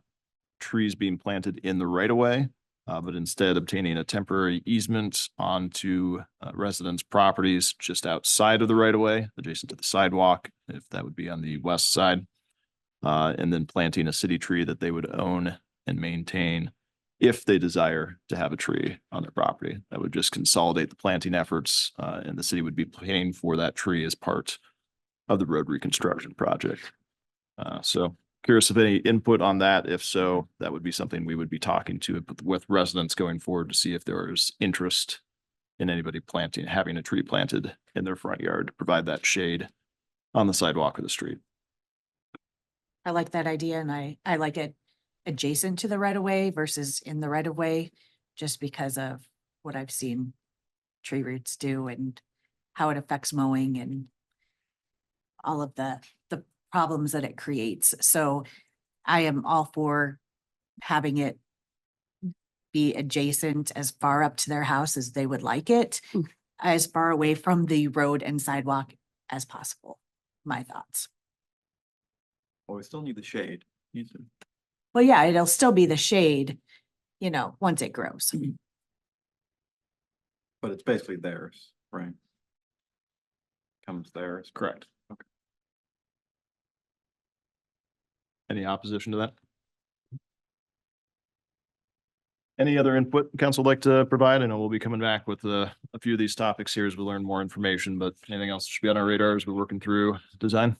S14: trees being planted in the right of way, but instead obtaining a temporary easement onto residents' properties just outside of the right of way, adjacent to the sidewalk, if that would be on the west side. And then planting a city tree that they would own and maintain if they desire to have a tree on their property. That would just consolidate the planting efforts, and the city would be paying for that tree as part of the road reconstruction project. So curious if any input on that. If so, that would be something we would be talking to with residents going forward to see if there is interest in anybody having a tree planted in their front yard to provide that shade on the sidewalk or the street.
S3: I like that idea and I like it adjacent to the right of way versus in the right of way, just because of what I've seen tree roots do and how it affects mowing and all of the problems that it creates. So I am all for having it be adjacent as far up to their house as they would like it, as far away from the road and sidewalk as possible. My thoughts.
S1: Well, we still need the shade.
S3: Well, yeah, it'll still be the shade, you know, once it grows.
S1: But it's basically theirs, right? Comes theirs.
S14: Correct. Okay. Any opposition to that? Any other input council would like to provide? I know we'll be coming back with a few of these topics here as we learn more information, but anything else that should be on our radar as we're working through design?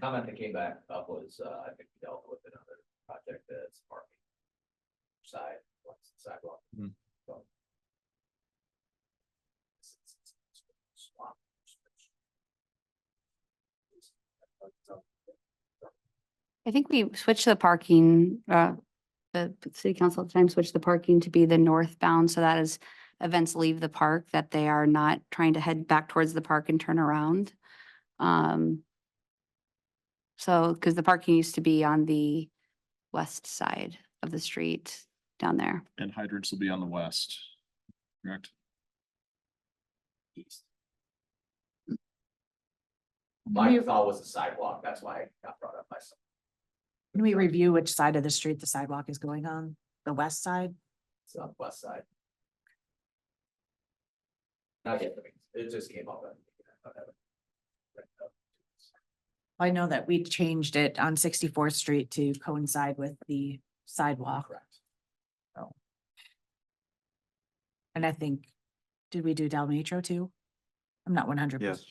S2: Comment that came back up was, I think we dealt with another project that's parking side, once the sidewalk.
S14: Mhm.
S2: So.
S8: I think we switched the parking, the city council at the time switched the parking to be the northbound, so that as events leave the park, that they are not trying to head back towards the park and turn around. So, because the parking used to be on the west side of the street down there.
S14: And hydrants will be on the west, correct?
S2: East. My thought was the sidewalk, that's why it got brought up by some.
S3: Can we review which side of the street the sidewalk is going on? The west side?
S2: It's on the west side. Not yet, it just came up.
S3: I know that we changed it on 64th Street to coincide with the sidewalk.
S2: Correct.
S3: So. And I think, did we do Del Metro too? I'm not 100%.
S1: Yes.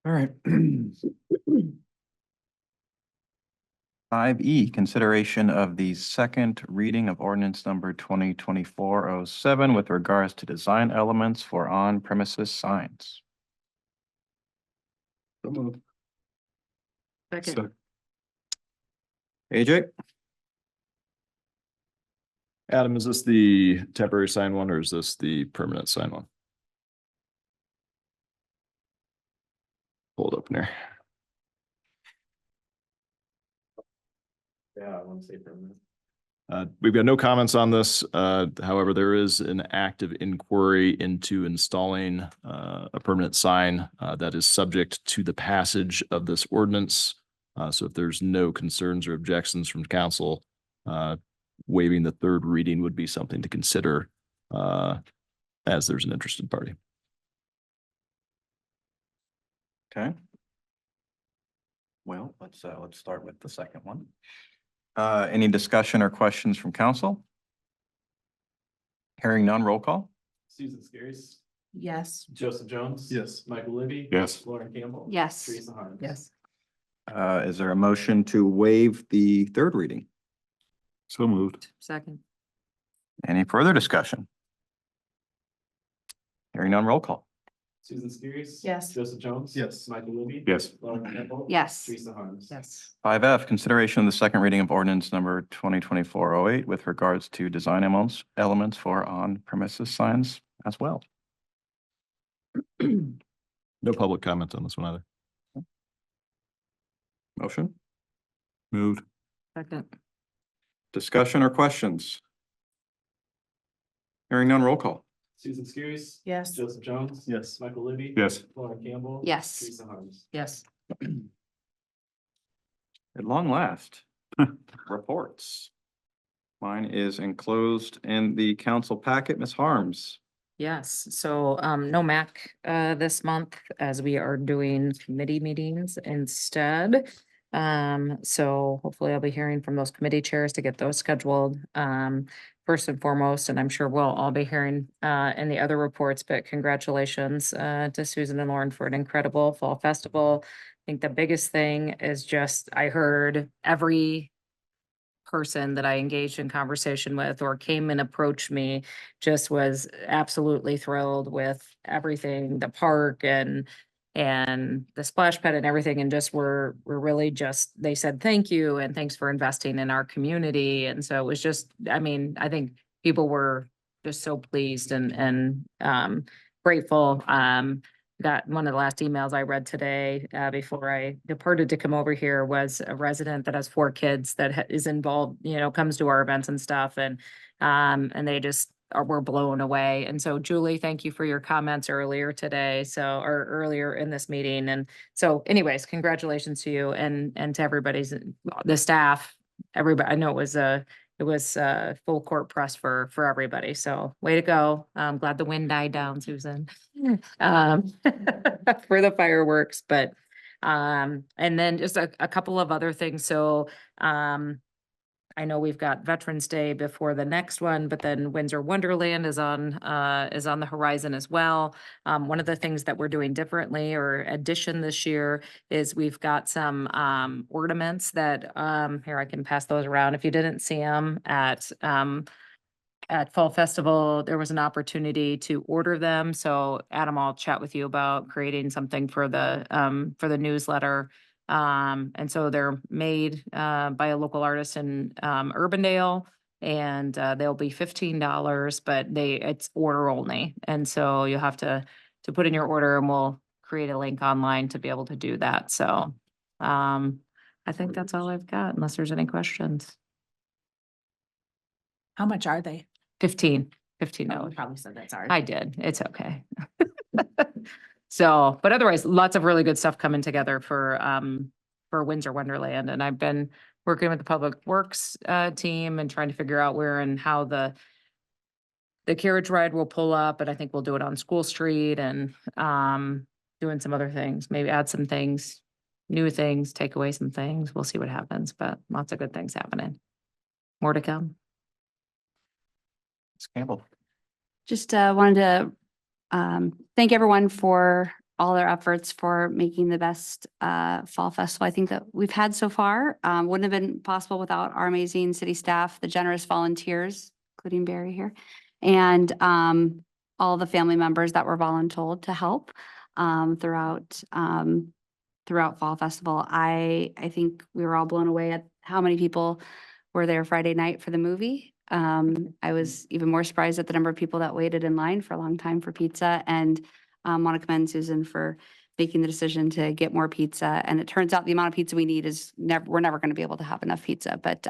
S1: All right. 5E, consideration of the second reading of ordinance number 2024-07 with regards to design elements for on-premises signs.
S10: Second.
S1: AJ?
S14: Adam, is this the temporary sign one or is this the permanent sign one? Hold up in there.
S6: Yeah, I want to say permanent.
S14: We've got no comments on this. However, there is an active inquiry into installing a permanent sign that is subject to the passage of this ordinance. So if there's no concerns or objections from council, waiving the third reading would be something to consider as there's an interested party.
S1: Okay. Well, let's start with the second one. Any discussion or questions from council? Hearing none, roll call.
S6: Susan Skiris,
S7: Yes.
S6: Joseph Jones.
S11: Yes.
S6: Michael Libby.
S12: Yes.
S6: Lauren Campbell.
S8: Yes.
S6: Teresa Harms.
S7: Yes.
S1: Is there a motion to waive the third reading?
S12: So moved.
S7: Second.
S1: Any further discussion? Hearing none, roll call.
S6: Susan Skiris.
S7: Yes.
S6: Joseph Jones.
S11: Yes.
S6: Michael Libby.
S12: Yes.
S6: Lauren Campbell.
S8: Yes.
S6: Teresa Harms.
S7: Yes.
S1: 5F, consideration of the second reading of ordinance number 2024-08 with regards to design elements for on-premises signs as well.
S14: No public comment on this one either.
S1: Motion,
S12: Moved.
S7: Second.
S1: discussion or questions? Hearing none, roll call.
S6: Susan Skiris.
S7: Yes.
S6: Joseph Jones.
S11: Yes.
S6: Michael Libby.
S12: Yes.
S6: Lauren Campbell.
S8: Yes.
S6: Teresa Harms.
S7: Yes.
S1: At long last, reports. Mine is enclosed in the council packet. Ms. Harms.
S7: Yes, so no MAC this month as we are doing committee meetings instead. So hopefully I'll be hearing from those committee chairs to get those scheduled first and foremost, and I'm sure we'll all be hearing in the other reports, but congratulations to Susan and Lauren for an incredible fall festival. I think the biggest thing is just I heard every person that I engaged in conversation with or came and approached me just was absolutely thrilled with everything, the park and the splash pad and everything, and just were really just, they said, thank you and thanks for investing in our community. And so it was just, I mean, I think people were just so pleased and grateful. Got one of the last emails I read today before I departed to come over here was a resident that has 4 kids that is involved, you know, comes to our events and stuff, and they just were blown away. And so Julie, thank you for your comments earlier today, or earlier in this meeting. And so anyways, congratulations to you and to everybody's, the staff, everybody. I know it was full court press for everybody. So way to go. I'm glad the wind died down, Susan. For the fireworks, but and then just a couple of other things. So I know we've got Veterans Day before the next one, but then Windsor Wonderland is on the horizon as well. One of the things that we're doing differently or addition this year is we've got some ornaments that here I can pass those around. If you didn't see them at Fall Festival, there was an opportunity to order them. So Adam, I'll chat with you about creating something for the newsletter. And so they're made by a local artist in Urbandale, and they'll be $15, but it's order only. And so you'll have to put in your order, and we'll create a link online to be able to do that. So I think that's all I've got, unless there's any questions.
S13: How much are they?
S7: $15.
S13: Probably said that's ours.
S7: I did. It's okay. So, but otherwise, lots of really good stuff coming together for Windsor Wonderland. And I've been working with the Public Works team and trying to figure out where and how the carriage ride will pull up. And I think we'll do it on School Street and doing some other things, maybe add some things, new things, take away some things. We'll see what happens, but lots of good things happening. More to come.
S1: Ms. Campbell.
S8: Just wanted to thank everyone for all their efforts for making the best fall festival I think that we've had so far. Wouldn't have been possible without our amazing city staff, the generous volunteers, including Barry here, and all the family members that were voluntold to help throughout Fall Festival. I think we were all blown away at how many people were there Friday night for the movie. I was even more surprised at the number of people that waited in line for a long time for pizza, and want to commend Susan for making the decision to get more pizza. And it turns out the amount of pizza we need is we're never going to be able to have enough pizza, but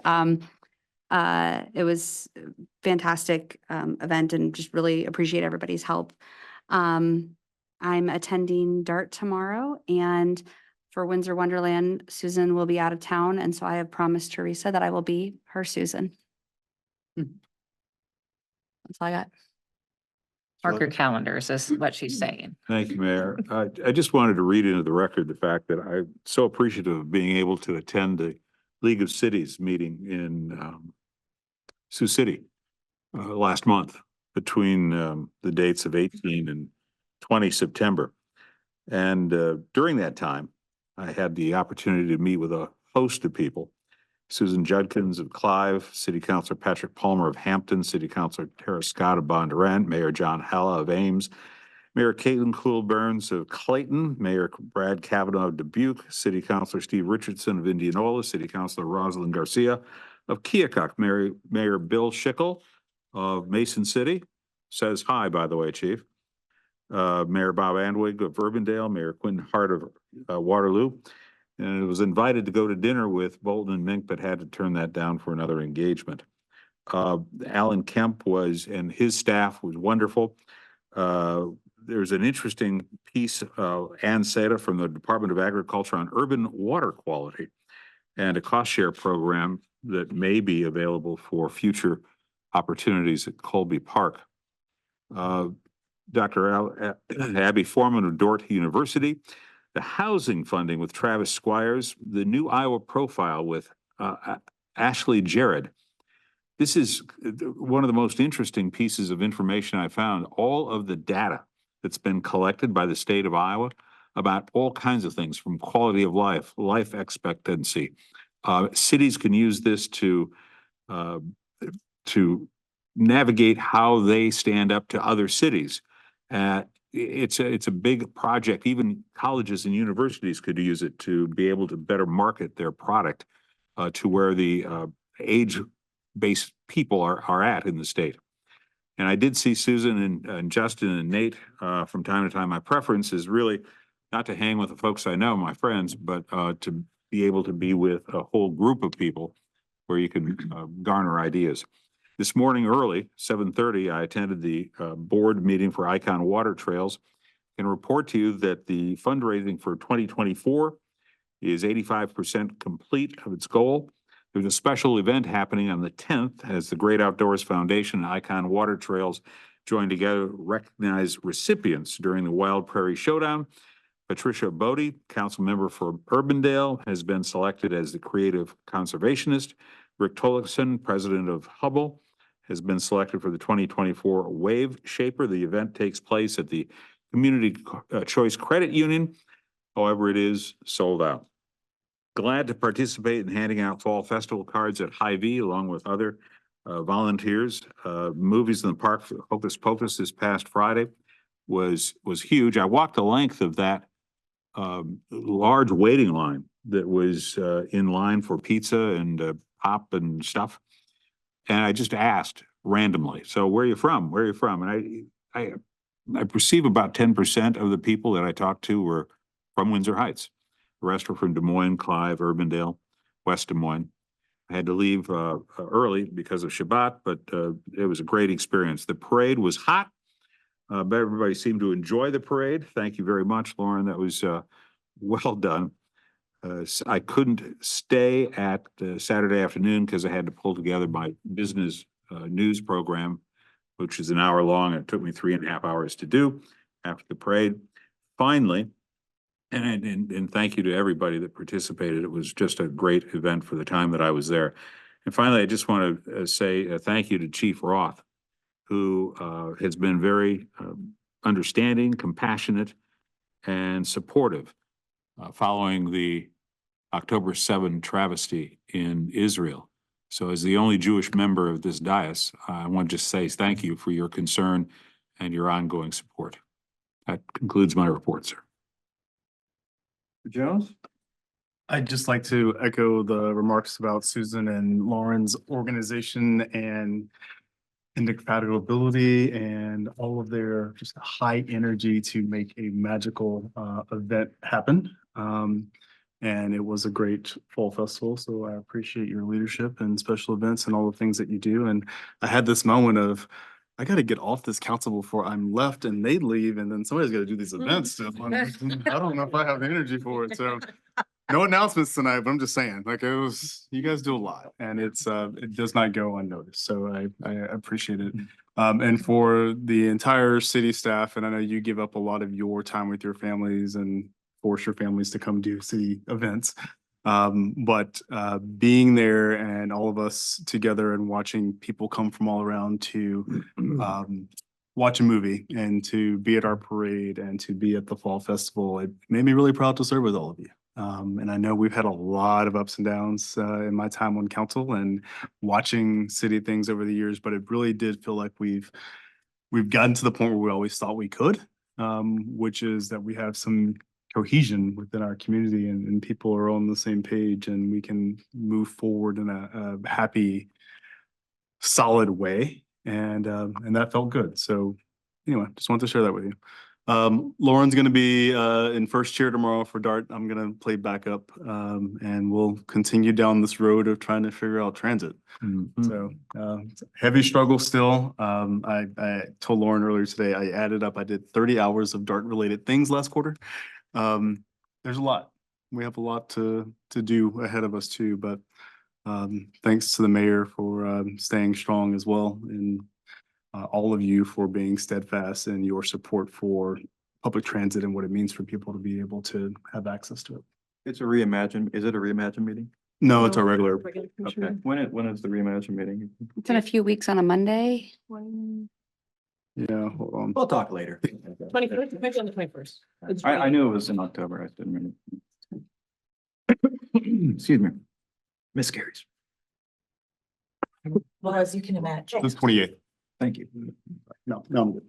S8: it was a fantastic event, and just really appreciate everybody's help. I'm attending DART tomorrow, and for Windsor Wonderland, Susan will be out of town, and so I have promised Teresa that I will be her Susan. That's all I got.
S7: Mark your calendars is what she's saying.
S12: Thank you, Mayor. I just wanted to read into the record the fact that I'm so appreciative of being able to attend the League of Cities meeting in Sioux City last month between the dates of 18 and 20 September. And during that time, I had the opportunity to meet with a host of people. Susan Judkins of Clive, City Councilor Patrick Palmer of Hampton, City Councilor Tara Scott of Bondurant, Mayor John Halla of Ames, Mayor Caitlin Cool Burns of Clayton, Mayor Brad Kavanaugh of Dubuque, City Councilor Steve Richardson of Indianola, City Councilor Rosalind Garcia of Keokuk, Mayor Bill Schickel of Mason City, says hi, by the way, Chief. Mayor Bob Andwig of Urbandale, Mayor Quinn Hart of Waterloo, and was invited to go to dinner with Bolton and Mink, but had to turn that down for another engagement. Alan Kemp and his staff was wonderful. There's an interesting piece, Ann Seda from the Department of Agriculture on urban water quality and a cost share program that may be available for future opportunities at Colby Park. Dr. Abby Foreman of Dordt University, the housing funding with Travis Squires, the new Iowa profile with Ashley Jared. This is one of the most interesting pieces of information I found. All of the data that's been collected by the state of Iowa about all kinds of things from quality of life, life expectancy. Cities can use this to navigate how they stand up to other cities. It's a big project. Even colleges and universities could use it to be able to better market their product to where the age-based people are at in the state. And I did see Susan and Justin and Nate from time to time. My preference is really not to hang with the folks I know, my friends, but to be able to be with a whole group of people where you can garner ideas. This morning early, 7:30, I attended the board meeting for Icon Water Trails and report to you that the fundraising for 2024 is 85% complete of its goal. There's a special event happening on the 10th as the Great Outdoors Foundation and Icon Water Trails join together to recognize recipients during the Wild Prairie Showdown. Patricia Bodie, council member for Urbandale, has been selected as the creative conservationist. Rick Tolleson, president of Hubble, has been selected for the 2024 Wave Shaper. The event takes place at the Community Choice Credit Union. However, it is sold out. Glad to participate in handing out fall festival cards at Hy-Vee along with other volunteers. Movies in the park for Hocus Pocus this past Friday was huge. I walked the length of that large waiting line that was in line for pizza and pop and stuff. And I just asked randomly, so where are you from? Where are you from? And I perceive about 10% of the people that I talked to were from Windsor Heights. The rest were from Des Moines, Clive, Urbandale, West Des Moines. I had to leave early because of Shabbat, but it was a great experience. The parade was hot, but everybody seemed to enjoy the parade. Thank you very much, Lauren. That was well done. I couldn't stay at Saturday afternoon because I had to pull together my business news program, which is an hour long. It took me 3.5 hours to do after the parade. Finally, and thank you to everybody that participated. It was just a great event for the time that I was there. And finally, I just want to say thank you to Chief Roth, who has been very understanding, compassionate, and supportive following the October 7 travesty in Israel. So as the only Jewish member of this dais, I want to just say thank you for your concern and your ongoing support. That concludes my report, sir.
S1: Jones?
S11: I'd just like to echo the remarks about Susan and Lauren's organization and indefatigability and all of their just high energy to make a magical event happen. And it was a great fall festival. So I appreciate your leadership and special events and all the things that you do. And I had this moment of, I got to get off this council before I'm left and they leave. And then somebody's got to do these events stuff. I don't know if I have the energy for it. So no announcements tonight, but I'm just saying, like, it was, you guys do a lot and it's, it does not go unnoticed. So I appreciate it. And for the entire city staff, and I know you give up a lot of your time with your families and force your families to come do city events. But being there and all of us together and watching people come from all around to watch a movie and to be at our parade and to be at the fall festival, it made me really proud to serve with all of you. And I know we've had a lot of ups and downs in my time on council and watching city things over the years, but it really did feel like we've gotten to the point where we always thought we could, which is that we have some cohesion within our community and people are on the same page and we can move forward in a happy, solid way. And that felt good. So anyway, just wanted to share that with you. Lauren's going to be in first chair tomorrow for Dart. I'm going to play backup and we'll continue down this road of trying to figure out transit. So heavy struggle still. I told Lauren earlier today, I added up, I did 30 hours of Dart related things last quarter. There's a lot. We have a lot to do ahead of us too, but thanks to the mayor for staying strong as well. And all of you for being steadfast in your support for public transit and what it means for people to be able to have access to it.
S1: It's a reimagine. Is it a reimagine meeting?
S11: No, it's a regular.
S1: Okay. When is the reimagine meeting?
S8: It's in a few weeks on a Monday.
S11: Yeah, hold on.
S1: We'll talk later.
S9: 21st, maybe on the 21st.
S1: I knew it was in October. I didn't remember. Excuse me. Miscarries.
S3: Well, as you can imagine.
S11: This 28th.
S1: Thank you.
S11: No, I'm good.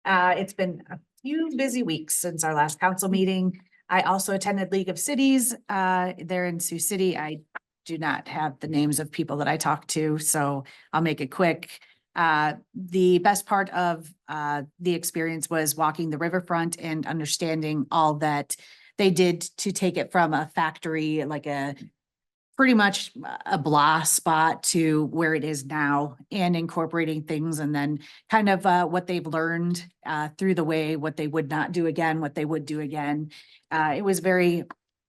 S3: It's been a few busy weeks since our last council meeting. I also attended League of Cities, there in Sioux City. I do not have the names of people that I talked to, so I'll make it quick. The best part of the experience was walking the riverfront and understanding all that they did to take it from a factory, like pretty much a blah spot to where it is now, and incorporating things and then kind of what they've learned through the way, what they would not do again, what they would do again. It was very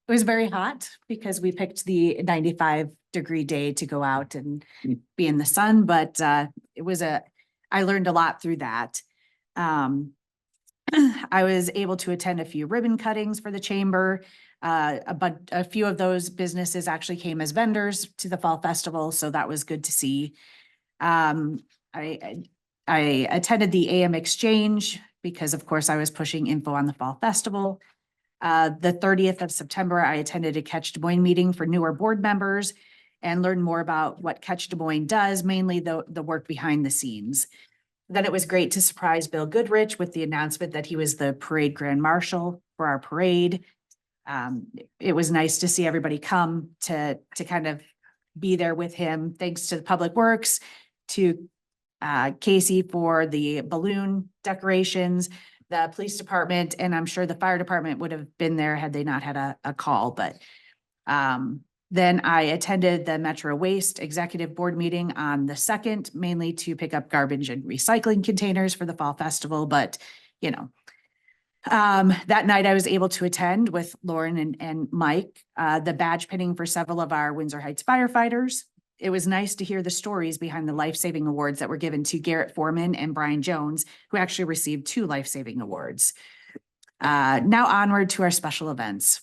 S3: hot because we picked the 95-degree day to go out and be in the sun, but I learned a lot through that. I was able to attend a few ribbon cuttings for the chamber. But a few of those businesses actually came as vendors to the fall festival, so that was good to see. I attended the AM exchange because of course I was pushing info on the fall festival. The 30th of September, I attended a Catch Des Moines meeting for newer board members and learned more about what Catch Des Moines does, mainly the work behind the scenes. Then it was great to surprise Bill Goodrich with the announcement that he was the parade grand marshal for our parade. It was nice to see everybody come to kind of be there with him. Thanks to the Public Works, to Casey for the balloon decorations, the police department, and I'm sure the fire department would have been there had they not had a call. But then I attended the Metro Waste Executive Board meeting on the 2nd, mainly to pick up garbage and recycling containers for the fall festival. But, you know, that night I was able to attend with Lauren and Mike, the badge pinning for several of our Windsor Heights firefighters. It was nice to hear the stories behind the life-saving awards that were given to Garrett Foreman and Brian Jones, who actually received 2 life-saving awards. Now onward to our special events.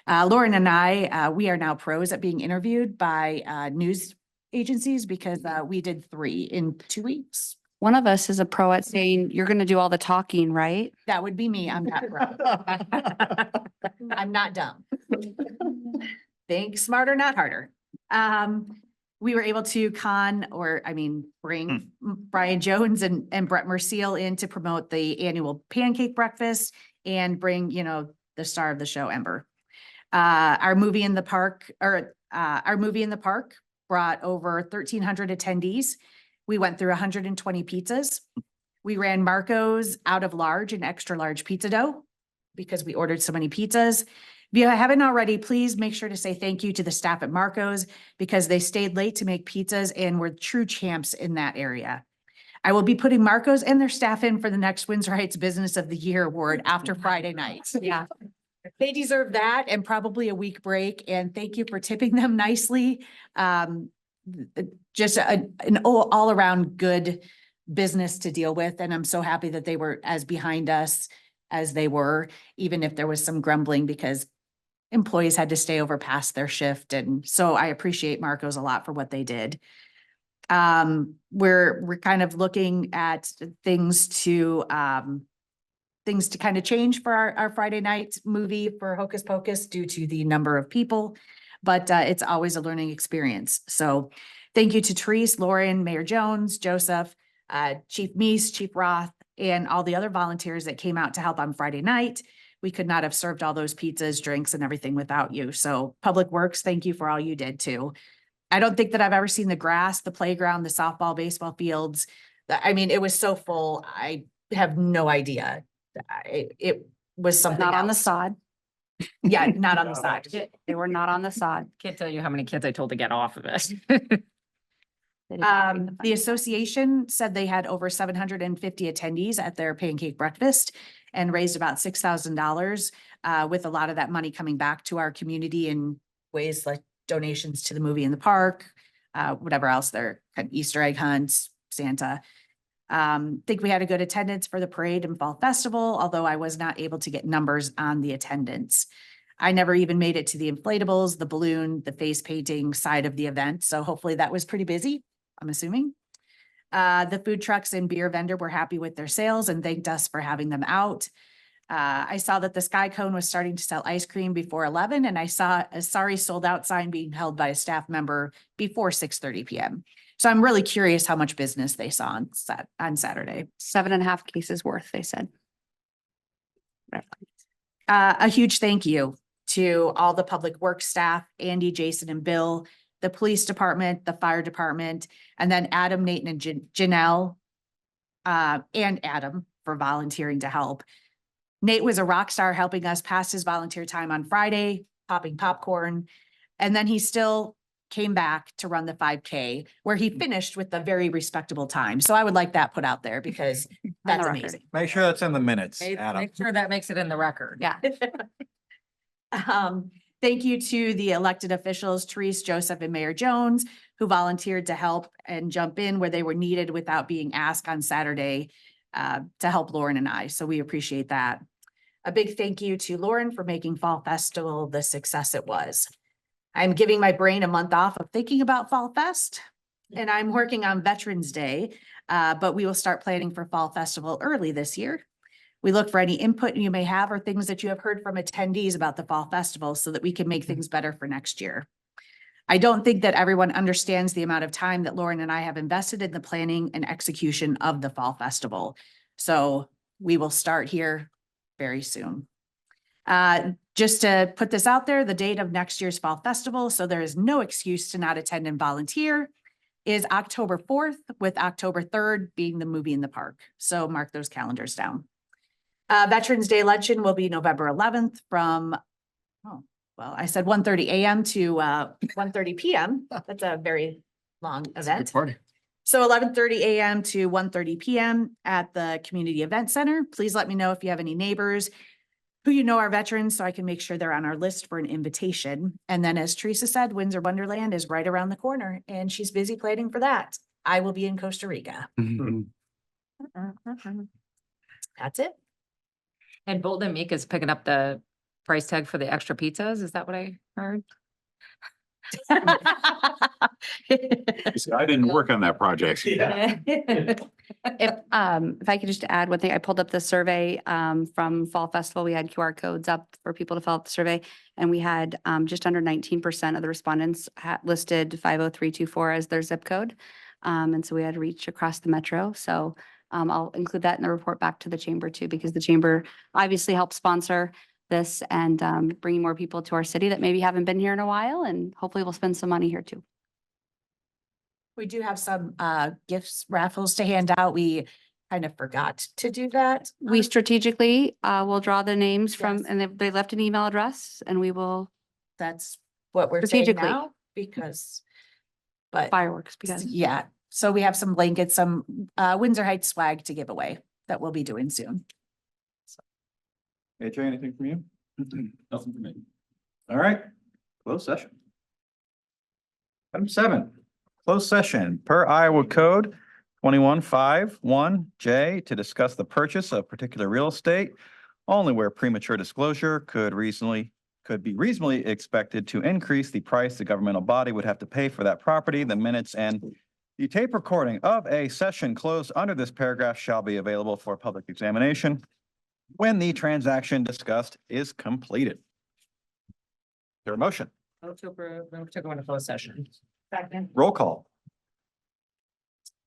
S3: Lauren and I, we are now pros at being interviewed by news agencies because we did 3 in 2 weeks.
S8: One of us is a pro at saying, you're going to do all the talking, right?
S3: That would be me. I'm not pro. I'm not dumb. Think smarter, not harder. We were able to bring Brian Jones and Brett Merciel in to promote the annual pancake breakfast and bring, the star of the show, Ember. Our movie in the park brought over 1,300 attendees. We went through 120 pizzas. We ran Marco's out of large and extra large pizza dough because we ordered so many pizzas. If you haven't already, please make sure to say thank you to the staff at Marco's because they stayed late to make pizzas and were true champs in that area. I will be putting Marco's and their staff in for the next Windsor Heights Business of the Year award after Friday night. Yeah. They deserve that and probably a week break. And thank you for tipping them nicely. Just an all around good
S16: business to deal with. And I'm so happy that they were as behind us as they were, even if there was some grumbling because employees had to stay over past their shift. And so I appreciate Marcos a lot for what they did. We're kind of looking at things to kind of change for our Friday night movie for Hocus Pocus due to the number of people, but it's always a learning experience. So thank you to Therese, Lauren, Mayor Jones, Joseph, Chief Meese, Chief Roth, and all the other volunteers that came out to help on Friday night. We could not have served all those pizzas, drinks, and everything without you. So Public Works, thank you for all you did too. I don't think that I've ever seen the grass, the playground, the softball, baseball fields. I mean, it was so full. I have no idea. It was something
S8: Not on the
S16: else.
S8: sod.
S16: Yeah, not on the side.
S8: They were not on the sod.
S7: Can't tell you how many kids I told to get off of it.
S16: The association said they had over 750 attendees at their pancake breakfast and raised about $6,000, with a lot of that money coming back to our community in ways like donations to the movie in the park, whatever else, their kind of Easter egg hunts, Santa. Think we had a good attendance for the parade and fall festival, although I was not able to get numbers on the attendance. I never even made it to the inflatables, the balloon, the face painting side of the event. So hopefully that was pretty busy, I'm assuming. The food trucks and beer vendor were happy with their sales and thanked us for having them out. I saw that the Sky Cone was starting to sell ice cream before 11, and I saw a sorry sold out sign being held by a staff member before 6:30 p.m. So I'm really curious how much business they saw on Saturday.
S8: 7.5 cases worth, they said.
S16: A huge thank you to all the public works staff, Andy, Jason, and Bill, the police department, the fire department, and then Adam, Nathan, and Janelle, and Adam for volunteering to help. Nate was a rock star helping us pass his volunteer time on Friday, popping popcorn, and then he still came back to run the 5K where he finished with a very respectable time. So I would like that put out there because that's
S8: record.
S16: amazing.
S1: Make sure that's in the minutes, Adam.
S7: Make sure that makes it in the record.
S16: Yeah. Thank you to the elected officials, Therese, Joseph, and Mayor Jones, who volunteered to help and jump in where they were needed without being asked on Saturday to help Lauren and I. So we appreciate that. A big thank you to Lauren for making Fall Festival the success it was. I'm giving my brain a month off of thinking about Fall Fest, and I'm working on Veterans Day, but we will start planning for Fall Festival early this year. We look for any input you may have or things that you have heard from attendees about the Fall Festival so that we can make things better for next year. I don't think that everyone understands the amount of time that Lauren and I have invested in the planning and execution of the Fall Festival. So we will start here very soon. Just to put this out there, the date of next year's Fall Festival, so there is no excuse to not attend and volunteer, is October 4th, with October 3rd being the movie in the park. So mark those calendars down. Veterans Day luncheon will be November 11th from, I said 1:30 a.m. to 1:30 p.m. That's a very long event. So 11:30 a.m. to 1:30 p.m. at the Community Event Center. Please let me know if you have any neighbors who you know are veterans so I can make sure they're on our list for an invitation. And then as Teresa said, Windsor Wonderland is right around the corner and she's busy planning for that. I will be in Costa Rica. That's it.
S7: And Bolton Meek is picking up the price tag for the extra pizzas. Is that what I heard?
S12: I didn't work on that project.
S8: If I could just add one thing, I pulled up the survey from Fall Festival. We had QR codes up for people to fill out the survey. And we had just under 19% of the respondents listed 50324 as their zip code. And so we had reach across the metro. So I'll include that in the report back to the chamber too, because the chamber obviously helps sponsor this and bringing more people to our city that maybe haven't been here in a while, and hopefully we'll spend some money here too.
S16: We do have some gifts raffles to hand out. We kind of forgot to do that.
S8: We strategically will draw the names from,
S16: Yes.
S8: and they left an email address and we will
S16: That's what we're saying
S8: strategically.
S16: now because, but
S8: fireworks because
S16: yeah. So we have some blankets, some Windsor Heights swag to give away that we'll be doing soon.
S1: AJ, anything from you?
S6: Nothing for me.
S1: All right, closed session. Item 7, closed session per Iowa Code 21-5-1J to discuss the purchase of particular real estate only where premature disclosure could be reasonably expected to increase the price the governmental body would have to pay for that property. The minutes and the tape recording of a session closed under this paragraph shall be available for public examination when the transaction discussed is completed. Is there a motion?
S7: Move to approve, move to go into closed session.
S3: Second.
S1: Roll call.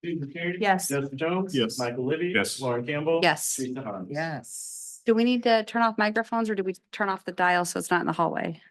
S16: Yes.
S6: Justin Jones. Yes.
S11: Michael Libby.
S12: Yes.
S11: Lauren Campbell.
S8: Yes.
S11: Teresa Harms.
S7: Yes.
S8: Do we need to turn off microphones or do we turn off the dial so it's not in the hallway?